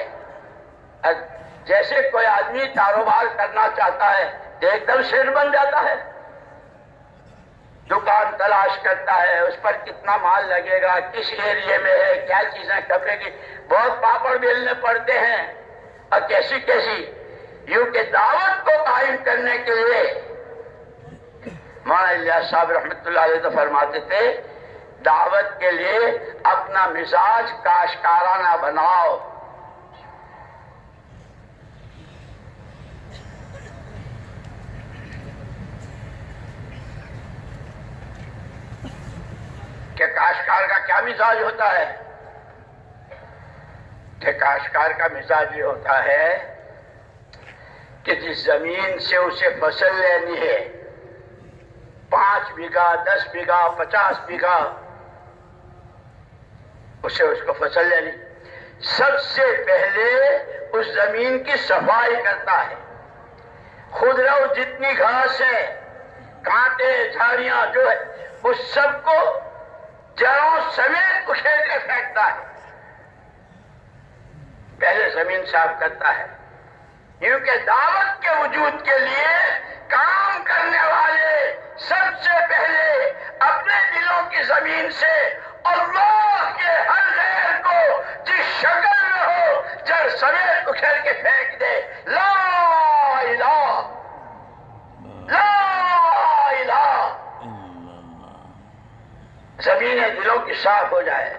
جیسے کوئی آدمی کاروبار کرنا چاہتا ہے تو ایک دم شیر بن جاتا ہے، دکان تلاش کرتا ہے، اس پر کتنا مال لگے گا، کس ایریے میں ہے، کیا چیزیں کپڑے کی، بہت پاپڑ بیلنے پڑتے ہیں، اور کیسی کیسی، یوں کہ دعوت کو قائم کرنے کے لیے مولانا الیاس صاحب رحمۃ اللہ علیہ تو فرماتے تھے، دعوت کے لیے اپنا مزاج کاشکارانہ بناؤ، کہ کاشتکار کا کیا مزاج ہوتا ہے؟ کہ کاشتکار کا مزاج یہ ہوتا ہے کہ جس زمین سے اسے فصل لینی ہے، 5 بیگھہ 10 بیگھہ 50 بیگھہ، اسے اس کو فصل لینی، سب سے پہلے اس زمین کی صفائی کرتا ہے، خضرہ جتنی گھاس ہے، کانٹے جھاڑیاں جو ہے، اس سب کو جڑوں سمیت اکھیڑ کے پھینکتا ہے، پہلے زمین صاف کرتا ہے، کیونکہ دعوت کے وجود کے لیے کام کرنے والے سب سے پہلے اپنے دلوں کی زمین سے اللہ کے ہر غیر کو جس شکل میں ہو جڑ سمیت اکھیڑ کے پھینک دے، لا زمینیں دلوں کی صاف ہو جائے.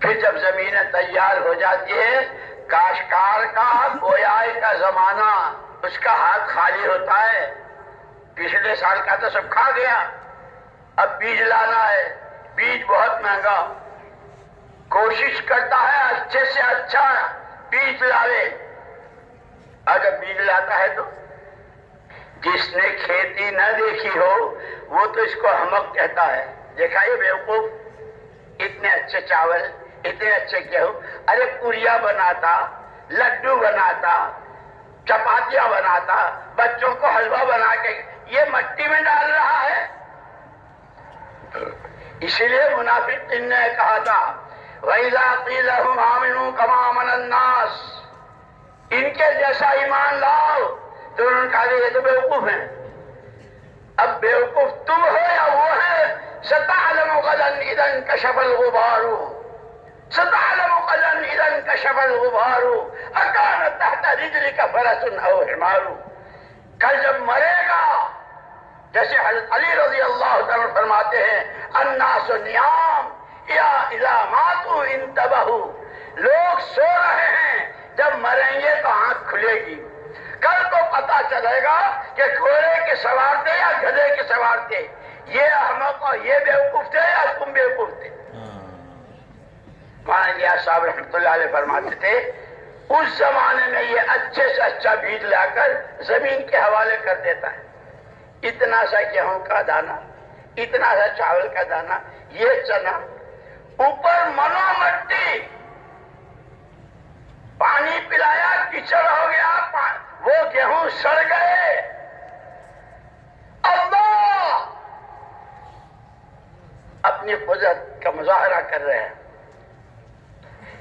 پھر جب زمینیں تیار ہو جاتی ہے، کاشتکار کا بویائی کا زمانہ، اس کا ہاتھ خالی ہوتا ہے. پچھلے سال کا تو سب کھا گیا، اب بیج لانا ہے. بیج بہت مہنگا، کوشش کرتا ہے اچھے سے اچھا بیج لاوے. اگر بیج لاتا ہے تو جس نے کھیتی نہ دیکھی ہو وہ تو اس کو احمق کہتا ہے. دیکھا یہ بیوقوف، اتنے اچھے چاول، اتنے اچھے گیہوں، ارے پوریا بناتا، لڈو بناتا، چپاتیاں بناتا، بچوں کو حلوہ بنا کے یہ مٹی میں ڈال رہا ہے. اسی لیے منافق نے کہا تھا وَإِذَا قِيلَ لَهُمْ آمِنُوا كَمَا آمَنَ النَّاسُ، ان کے جیسا ایمان لاؤ، تو انہوں نے کہا کہ یہ تو بیوقوف ہیں. اب بیوقوف تم ہو یا وہ ہے؟ سَتَعْلَمُ غَدًا إِذَا انكَشَفَ الْغُبَارُ، سَتَعْلَمُ غَدًا إِذَا انكَشَفَ الْغُبَارُ أَكَانَ تَحْتَ رِجْلِكَ فَرَسٌ أَوْ حِمَارُ. کل جب مرے گا، جیسے حضرت علی رضی اللہ تعالیٰ فرماتے ہیں الناس نیام یا اذا ماتوا انتبہوا، لوگ سو رہے ہیں، جب مریں گے تو آنکھ کھلے گی. کل تو پتا چلے گا کہ گھوڑے کے سوار تھے یا گدھے کے سوار تھے، یہ احمق اور یہ بیوقوف تھے یا تم بیوقوف تھے. مولانا الیاس صاحب رحمۃ اللہ علیہ فرماتے تھے اس زمانے میں یہ اچھے سے اچھا بیج لا کر زمین کے حوالے کر دیتا ہے. اتنا سا گیہوں کا دانا، اتنا سا چاول کا دانا، یہ چنا، اوپر منو مٹی، پانی پلایا کیچڑ ہو گیا، وہ گیہوں سڑ گئے. اللہ اپنی قدرت کا مظاہرہ کر رہے ہیں.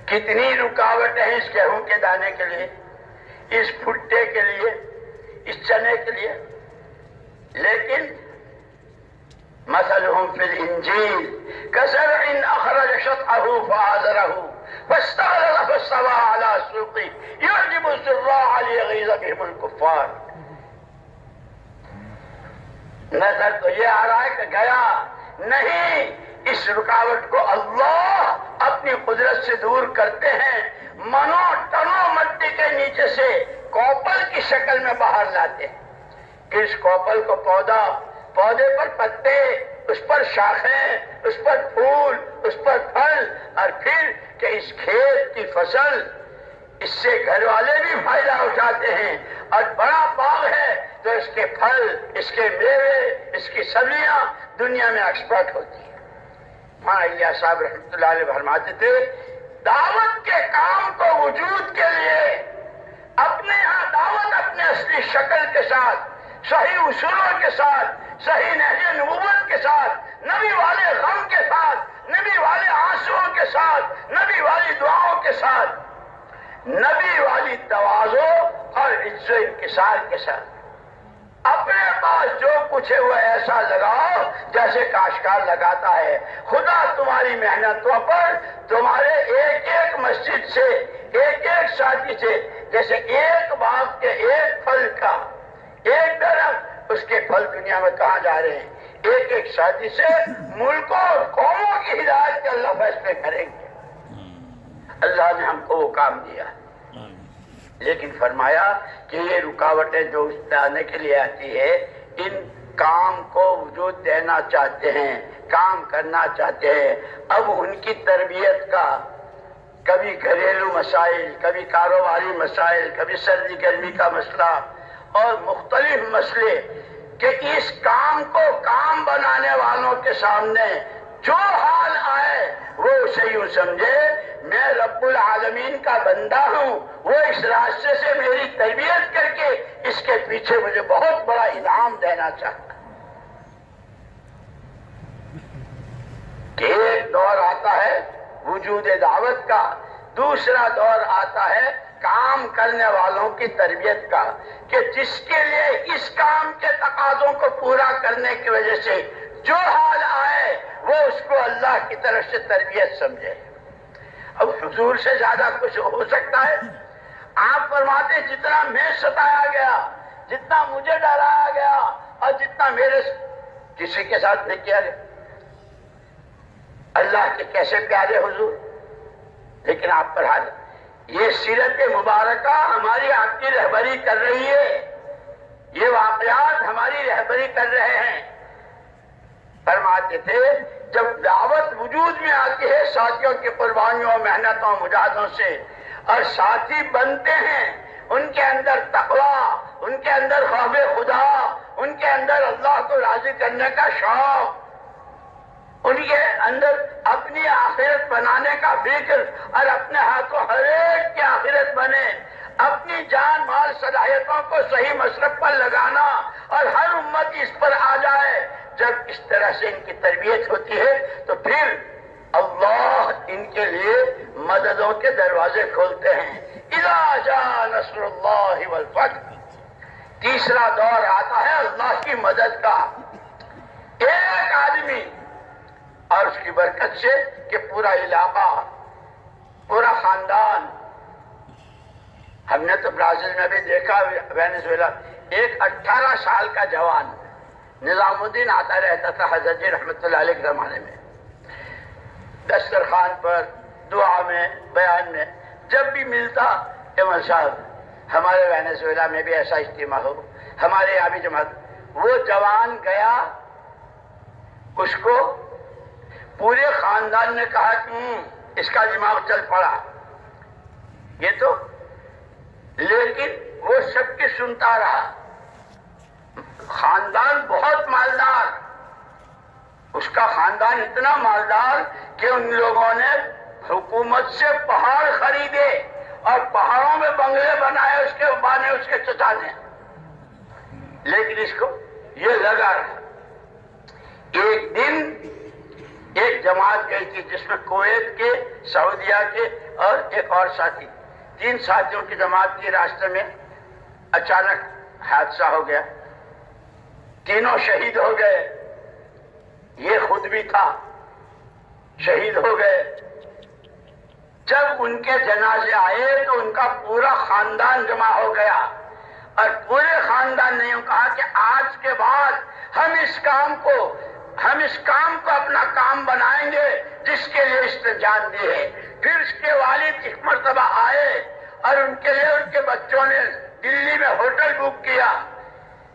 کتنی رکاوٹیں ہیں اس گیہوں کے دانے کے لیے، اس بھٹے کے لیے، اس چنے کے لیے. لیکن مثلهم فی الانجیل کزرع اخرج شطأه فآزره فاستغلظ فاستوى على سوقه يعجب الزراع ليغيظ بهم الكفار. نظر تو یہ آ رہا ہے کہ گیا نہیں، اس رکاوٹ کو اللہ اپنی قدرت سے دور کرتے ہیں، منو ٹنو مٹی کے نیچے سے کوپل کی شکل میں باہر لاتے ہیں. اس کوپل کو پودے پر پتے، اس پر شاخیں، اس پر پھول، اس پر پھل، اور پھر کہ اس کھیت کی فصل، اس سے گھر والے بھی فائدہ اٹھاتے ہیں، اور بڑا باغ ہے تو اس کے پھل، اس کے میوے، اس کی سبزیاں دنیا میں ایکسپورٹ ہوتی ہیں. مولانا الیاس صاحب رحمۃ اللہ علیہ فرماتے تھے دعوت کے کام کو وجود کے لیے اپنے یہاں دعوت اپنے اصلی شکل کے ساتھ، صحیح اصولوں کے ساتھ، صحیح نہج نبوت کے ساتھ، نبی والے غم کے ساتھ، نبی والے آنسوؤں کے ساتھ، نبی والی دعاؤں کے ساتھ، نبی والی تواضع اور عزت و انکسار کے ساتھ اپنے پاس جو کچھ ہے وہ ایسا لگاؤ جیسے کاشتکار لگاتا ہے. خدا تمہاری محنتوں پر تمہارے ایک ایک مسجد سے، ایک ایک ساتھی سے، جیسے ایک باغ کے ایک پھل کا ایک درخت، اس کے پھل دنیا میں کہاں جا رہے ہیں، ایک ایک ساتھی سے ملکوں اور قوموں کی ہدایت کے اللہ فیصلے کریں گے. اللہ نے ہم کو وہ کام دیا، لیکن فرمایا کہ یہ رکاوٹیں جو اس پہ آنے کے لیے آتی ہے، ان کام کو وجود دینا چاہتے ہیں، کام کرنا چاہتے ہیں. اب ان کی تربیت کا کبھی گھریلو مسائل، کبھی کاروباری مسائل، کبھی سردی گرمی کا مسئلہ اور مختلف مسئلے، کہ اس کام کو کام بنانے والوں کے سامنے جو حال آئے وہ اسے یوں سمجھے میں رب العالمین کا بندہ ہوں، وہ اس راستے سے میری تربیت کر کے اس کے پیچھے مجھے بہت بڑا انعام دینا چاہتا ہے. کہ ایک دور آتا ہے وجود دعوت کا، دوسرا دور آتا ہے کام کرنے والوں کی تربیت کا، کہ جس کے لیے اس کام کے تقاضوں کو پورا کرنے کی وجہ سے جو حال آئے وہ اس کو اللہ کی طرف سے تربیت سمجھے. اب حضور سے زیادہ کچھ ہو سکتا ہے؟ آپ فرماتے جتنا میں ستایا گیا، جتنا مجھے ڈرایا گیا، اور جتنا میرے کسی کے ساتھ نہیں کیا گیا. اللہ کے کیسے پیارے حضور. لیکن آپ پر حال یہ سیرت مبارکہ ہماری آپ کی رہبری کر رہی ہے، یہ واقعات ہماری رہبری کر رہے ہیں. فرماتے تھے جب دعوت وجود میں آتی ہے ساتھیوں کی قربانیوں محنتوں مجاہدوں سے، اور ساتھی بنتے ہیں ان کے اندر تقویٰ، ان کے اندر خوف خدا، ان کے اندر اللہ کو راضی کرنے کا شوق، ان کے اندر اپنی آخرت بنانے کا فکر، اور اپنے ہاتھوں ہر ایک کی آخرت بنے، اپنی جان مال صلاحیتوں کو صحیح مصرف پر لگانا، اور ہر امت اس پر آ جائے. جب اس طرح سے ان کی تربیت ہوتی ہے تو پھر اللہ ان کے لیے مددوں کے دروازے کھولتے ہیں. اذا جاء نصر اللہ والفتح، تیسرا دور آتا ہے اللہ کی مدد کا. ایک آدمی اور اس کی برکت سے کہ پورا علاقہ، پورا خاندان. ہم نے تو برازیل میں بھی دیکھا، وینزویلا، ایک 18 سال کا جوان نظام الدین آتا رہتا تھا حضرت جی رحمت اللہ علیہ کے زمانے میں، دسترخوان پر، دعا میں، بیان میں، جب بھی ملتا احمد صاحب ہمارے وینزویلا میں بھی ایسا اجتماع ہو، ہمارے یہاں بھی جماعت. وہ جوان گیا، اس کو پورے خاندان نے کہا کہ اس کا دماغ چل پڑا یہ تو، لیکن وہ سب کی سنتا رہا. خاندان بہت مالدار، اس کا خاندان اتنا مالدار کہ ان لوگوں نے حکومت سے پہاڑ خریدے اور پہاڑوں میں بنگلے بنائے اس کے بانے اس کے چچا نے. لیکن اس کو یہ لگا رہا. ایک دن ایک جماعت گئی تھی جس میں کویت کے، سعودیہ کے اور ایک اور ساتھی، 3 ساتھیوں کی جماعت کی. راستے میں اچانک حادثہ ہو گیا، تینوں شہید ہو گئے. یہ خود بھی تھا، شہید ہو گئے. جب ان کے جنازے آئے تو ان کا پورا خاندان جمع ہو گیا، اور پورے خاندان نے یوں کہا کہ آج کے بعد ہم اس کام کو اپنا کام بنائیں گے جس کے لیے اس نے جان دی ہے. پھر اس کے والد ایک مرتبہ آئے اور ان کے لیے ان کے بچوں نے دلی میں ہوٹل بک کیا.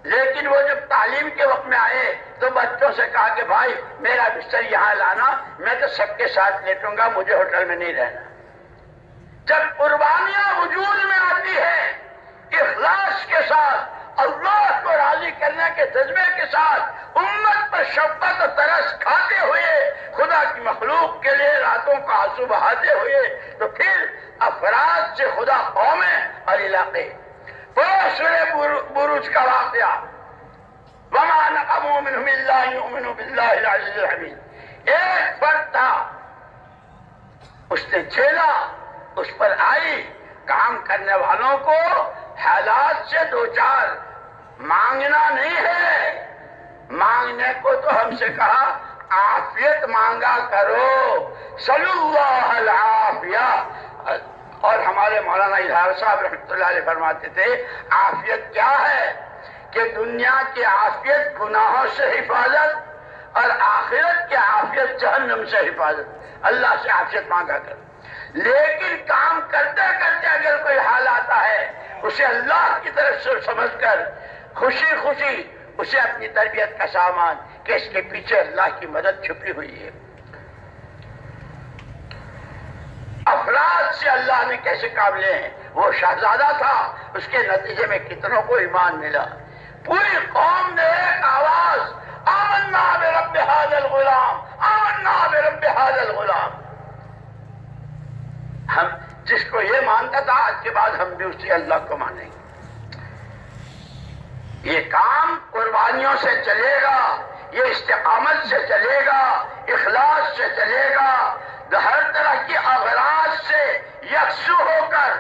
لیکن وہ جب تعلیم کے وقت میں آئے تو بچوں سے کہا کہ بھائی میرا بستر یہاں لانا، میں تو سب کے ساتھ لیٹوں گا، مجھے ہوٹل میں نہیں رہنا. جب قربانیاں وجود میں آتی ہے اخلاص کے ساتھ، اللہ کو راضی کرنے کے جذبے کے ساتھ، امت پر شفقت و ترس کھاتے ہوئے، خدا کی مخلوق کے لیے راتوں کا آنسو بہاتے ہوئے، تو پھر افراد سے خدا قومیں اور علاقے. سورہ بروج کا واقعہ، وما نقموا منهم الا ان يؤمنوا بالله العزيز الحميد. ایک فرد تھا، اس نے جھیلا، اس پر آئی. کام کرنے والوں کو حالات سے دوچار مانگنا نہیں ہے، مانگنے کو تو ہم سے کہا عافیت مانگا کرو، صلی اللہ العافیہ. اور ہمارے مولانا اظہار صاحب رحمۃ اللہ علیہ فرماتے تھے عافیت کیا ہے کہ دنیا کی عافیت گناہوں سے حفاظت اور آخرت کی عافیت جہنم سے حفاظت. اللہ سے عافیت مانگا کر. لیکن کام کرتے کرتے اگر کوئی حال آتا ہے اسے اللہ کی طرف سے سمجھ کر خوشی خوشی اسے اپنی تربیت کا سامان کہ اس کے پیچھے اللہ کی مدد چھپی ہوئی ہے. افراد سے اللہ نے کیسے کام لے ہیں. وہ شہزادہ تھا، اس کے نتیجے میں کتنوں کو ایمان ملا. پوری قوم نے ایک آواز، آمنا برب ھذا الغلام، آمنا برب ھذا الغلام. ہم جس کو یہ مانتا تھا آج کے بعد ہم بھی اسی اللہ کو مانیں گے. یہ کام قربانیوں سے چلے گا، یہ استقامت سے چلے گا، اخلاص سے چلے گا، ہر طرح کی اغراض سے یکسو ہو کر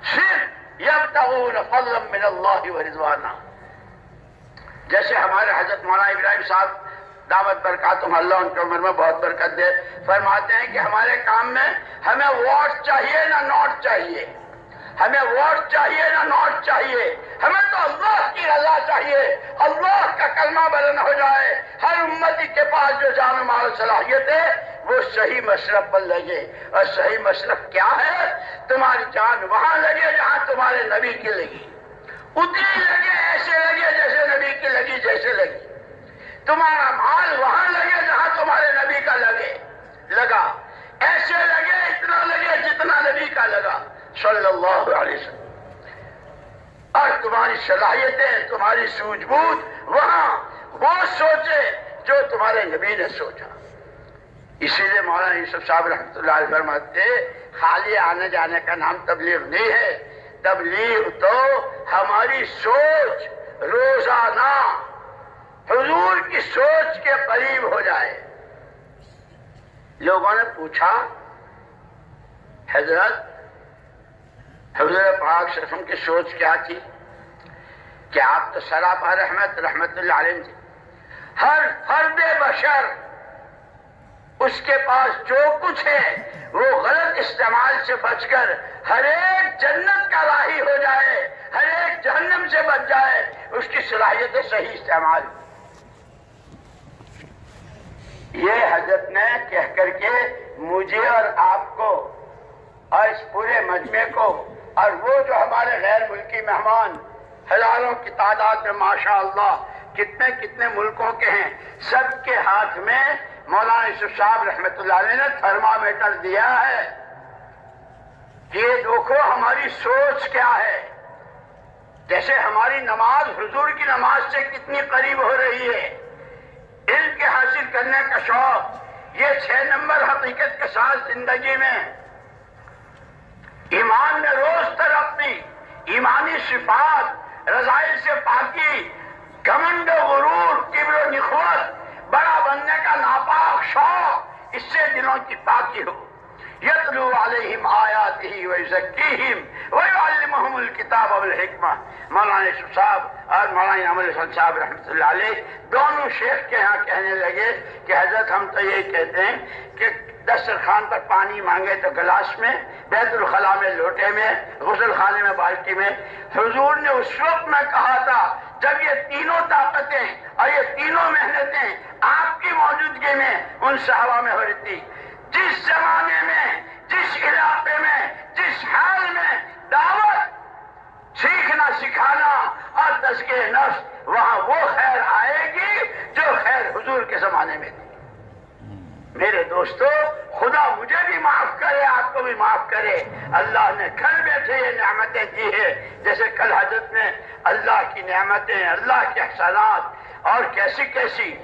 صرف یبتغون فضلا من اللہ ورضوانا. جیسے ہمارے حضرت مولانا ابراہیم صاحب دعوت برکاتہم اللہ ان کی عمر میں بہت برکت دے، فرماتے ہیں کہ ہمارے کام میں ہمیں ووٹ چاہیے نہ نوٹ چاہیے، ہمیں ووٹ چاہیے نہ نوٹ چاہیے، ہمیں تو اللہ کی رضا چاہیے. اللہ کا کلمہ بلند ہو جائے، ہر امت نبی کے پاس جو جان و مال صلاحیت ہے وہ صحیح مصرف پر لگے. اور صحیح مصرف کیا ہے؟ تمہاری جان وہاں لگے جہاں تمہارے نبی کی لگی، اتنی لگے، ایسے لگے جیسے نبی کی لگی، جیسے لگی. تمہارا مال وہاں لگے جہاں تمہارے نبی کا لگا، ایسے لگے، اتنا لگے جتنا نبی کا لگا صلی اللہ علیہ وسلم. اور تمہاری صلاحیتیں، تمہاری سوجھ بوجھ وہاں وہ سوچے جو تمہارے نبی نے سوچا. اسی لیے مولانا یوسف صاحب رحمۃ اللہ علیہ فرماتے خالی آنے جانے کا نام تبلیغ نہیں ہے. تبلیغ تو ہماری سوچ روزانہ حضور کی سوچ کے قریب ہو جائے. لوگوں نے پوچھا حضرت حضور پاک صلی اللہ علیہ وسلم کی سوچ کیا تھی؟ کہ آپ تو سراپا رحمت اللہ علیہ تھے. ہر فرد بشر اس کے پاس جو کچھ ہے وہ غلط استعمال سے بچ کر ہر ایک جنت کا راہی ہو جائے، ہر ایک جہنم سے بچ جائے. اس کی صلاحیت صحیح استعمال. یہ حضرت نے کہہ کر کے مجھے اور آپ کو اور اس پورے مجمع کو اور وہ جو ہمارے غیر ملکی مہمان ہزاروں کی تعداد میں ماشاءاللہ کتنے کتنے ملکوں کے ہیں، سب کے ہاتھ میں مولانا یوسف صاحب رحمۃ اللہ علیہ نے تھرمامیٹر دیا ہے کہ یہ دیکھو ہماری سوچ کیا ہے. جیسے ہماری نماز حضور کی نماز سے کتنی قریب ہو رہی ہے، علم کے حاصل کرنے کا شوق، یہ 6 نمبر حقیقت کے ساتھ زندگی میں ایمان میں روز ترقی، ایمانی صفات، رذائل سے پاکی، گھمنڈ و غرور، کبر و نخوت، بڑا بننے کا ناپاک شوق، اس سے دلوں کی پاکی ہو. یتلو علیہم آیاتہ ویزکیہم ویعلمہم الکتاب والحکمہ. مولانا یوسف صاحب اور مولانا انعام الحسن صاحب رحمۃ اللہ علیہ دونوں شیخ کے ہاں کہنے لگے کہ حضرت ہم تو یہی کہتے ہیں کہ دسترخوان پر پانی مانگے تو گلاس میں، بیت الخلاء میں لوٹے میں، غسل خانے میں بالٹی میں. حضور نے اس وقت میں کہا تھا جب یہ تینوں طاقتیں اور یہ تینوں محنتیں آپ کی موجودگی میں ان صحابہ میں ہو رہی تھی. جس زمانے میں، جس علاقے میں، جس حال میں دعوت، سیکھنا سکھانا اور تزکیہ نفس، وہاں وہ خیر آئے گی جو خیر حضور کے زمانے میں تھی. میرے دوستو، خدا مجھے بھی معاف کرے، آپ کو بھی معاف کرے. اللہ نے گھر بیٹھے یہ نعمتیں دی ہے، جیسے کل حضرت نے اللہ کی نعمتیں، اللہ کے احسانات اور کیسی کیسی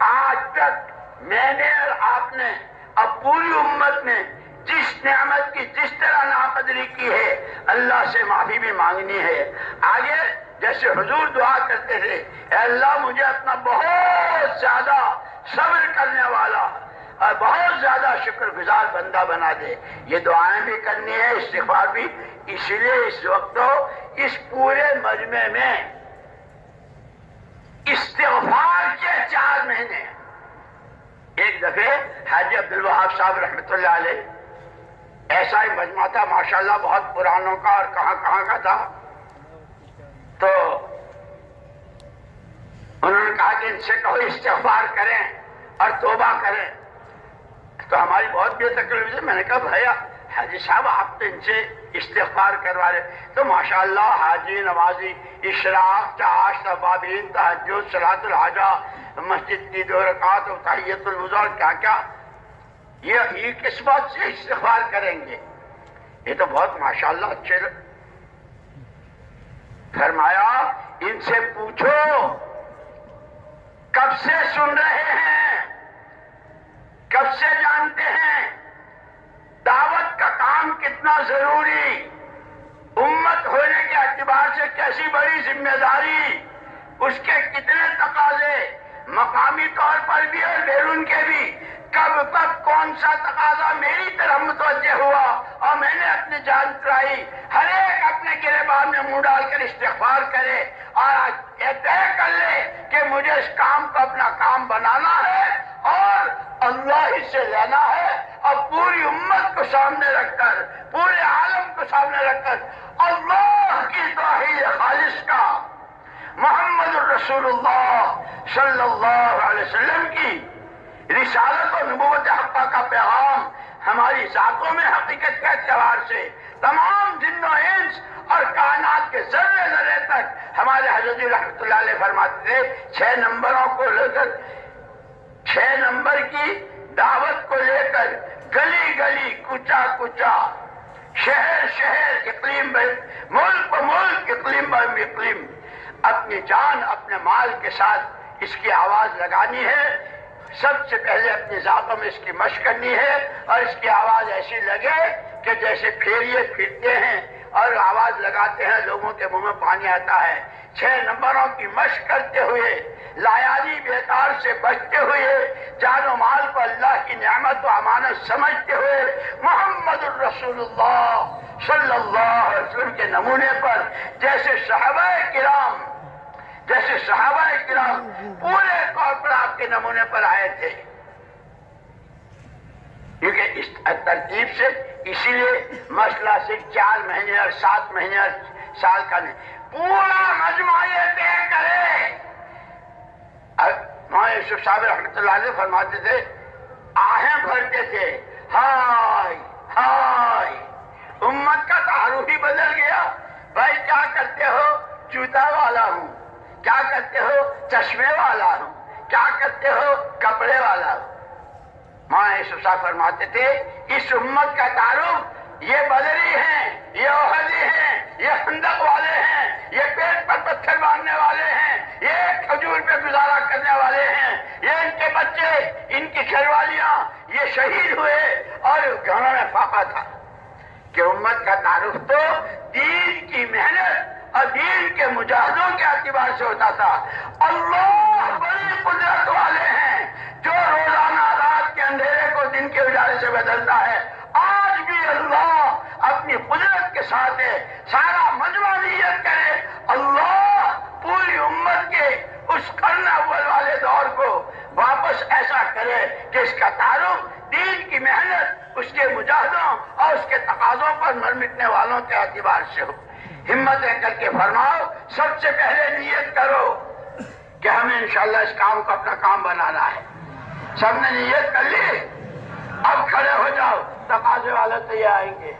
آج تک میں نے اور آپ نے اب پوری امت نے جس نعمت کی جس طرح ناقدری کی ہے، اللہ سے معافی بھی مانگنی ہے. آگے جیسے حضور دعا کرتے تھے، اے اللہ مجھے اپنا بہت زیادہ صبر کرنے والا اور بہت زیادہ شکر گزار بندہ بنا دے. یہ دعائیں بھی کرنی ہے، استغفار بھی. اسی لیے اس وقت اس پورے مجمع میں استغفار کے 4 مہینے. ایک دفعہ حاجی عبدالوہاب صاحب رحمۃ اللہ علیہ، ایسا ہی مجمع تھا ماشاءاللہ بہت پرانوں کا اور کہاں کہاں کا تھا، تو انہوں نے کہا کہ ان سے کہو استغفار کریں اور توبہ کریں. تو ہماری بہت بے تکلیف ہے. میں نے کہا بھیا حاجی صاحب آپ تو ان سے استغفار کروا رہے. تو ماشاءاللہ حاجی، نمازی، اشراق، چاش، توابین، تہجد، صلاۃ الحاجہ، مسجد کی 2 رکعات اور تحیۃ الوضو، کیا کیا یہ کس بات سے استغفار کریں گے؟ یہ تو بہت ماشاءاللہ اچھے. فرمایا ان سے پوچھو کب سے سن رہے ہیں، کب سے جانتے ہیں دعوت کا کام کتنا ضروری، امت ہونے کے اعتبار سے کیسی بڑی ذمہ داری، اس کے کتنے تقاضے مقامی طور پر بھی اور بیرون کے بھی. کب کون سا تقاضا میری طرف متوجہ ہوا اور میں نے اپنی جان چڑھائی. ہر ایک اپنے گریبان میں منہ ڈال کر استغفار کرے اور یہ طے کر لے کہ مجھے اس کام کو اپنا کام بنانا ہے اور اللہ ہی سے لینا ہے، اور پوری امت کو سامنے رکھ کر، پورے عالم کو سامنے رکھ کر اللہ کی توحید خالص کا، محمد الرسول اللہ صلی اللہ علیہ وسلم کی رسالت و نبوت حقہ کا پیغام ہماری ذاتوں میں حقیقت کے اعتبار سے تمام جن و انس اور کائنات کے ذرے ذرے تک ہمارے حضرت رحمۃ اللہ علیہ فرماتے تھے 6 نمبروں کو لے کر 6 نمبر کی دعوت کو لے کر گلی گلی کوچا کوچا شہر شہر اقلیم ملک ملک اقلیم اقلیم اپنی جان اپنے مال کے ساتھ اس کی آواز لگانی ہے. سب سے پہلے اپنی ذاتوں میں اس کی مشق کرنی ہے اور اس کی آواز ایسی لگے کہ جیسے پھیریے پھرتے ہیں اور آواز لگاتے ہیں لوگوں کے منہ میں پانی آتا ہے. 6 نمبروں کی مشق کرتے ہوئے لایانی بیکار سے بچتے ہوئے جان و مال کو اللہ کی نعمت و امانت سمجھتے ہوئے محمد الرسول اللہ صلی اللہ علیہ وسلم کے نمونے پر جیسے صحابہ کرام پورے طور پر آپ کے نمونے پر آئے تھے. کیونکہ اس ترتیب سے اسی لیے مسئلہ صرف 4 مہینے اور 7 مہینے اور سال کا نہیں، پورا مجموعہ یہ طے کرے. مولانا یوسف صاحب رحمۃ اللہ علیہ فرماتے تھے آہیں بھرتے تھے ہائے ہائے امت کا تعارف ہی بدل گیا. بھائی کیا کرتے ہو؟ جوتا والا ہوں. کیا کرتے ہو؟ چشمے والا ہوں. کیا کرتے ہو؟ کپڑے والا ہوں. مولانا یوسف صاحب فرماتے تھے اس امت کا تعارف یہ بدری ہیں، یہ احدی ہیں، یہ خندق والے ہیں، یہ پیٹ پر پتھر باندھنے والے ہیں، یہ کھجور پہ گزارا کرنے والے ہیں، یہ ان کے بچے، ان کی گھر والیاں یہ شہید ہوئے اور گھروں میں فاقہ تھا. کہ امت کا تعارف تو دین کی محنت اور دین کے مجاہدوں کے اعتبار سے ہوتا تھا. اللہ بڑی قدرت والے ہیں جو روزانہ رات کے اندھیرے کو دن کے اجالے سے بدلتا ہے. آج بھی اللہ اپنی قدرت کے ساتھ ہے. سارا مجمع نیت کرے اللہ پوری امت کے اس قرن اول والے دور کو واپس ایسا کرے کہ اس کا تعارف دین کی محنت، اس کے مجاہدوں اور اس کے تقاضوں پر مر مٹنے والوں کے اعتبار سے ہو. ہمتیں کر کے فرماؤ، سب سے پہلے نیت کرو کہ ہمیں انشاءاللہ اس کام کو اپنا کام بنانا ہے. سب نے نیت کر لی؟ اب کھڑے ہو جاؤ، تقاضے والے تو یہ آئیں گے.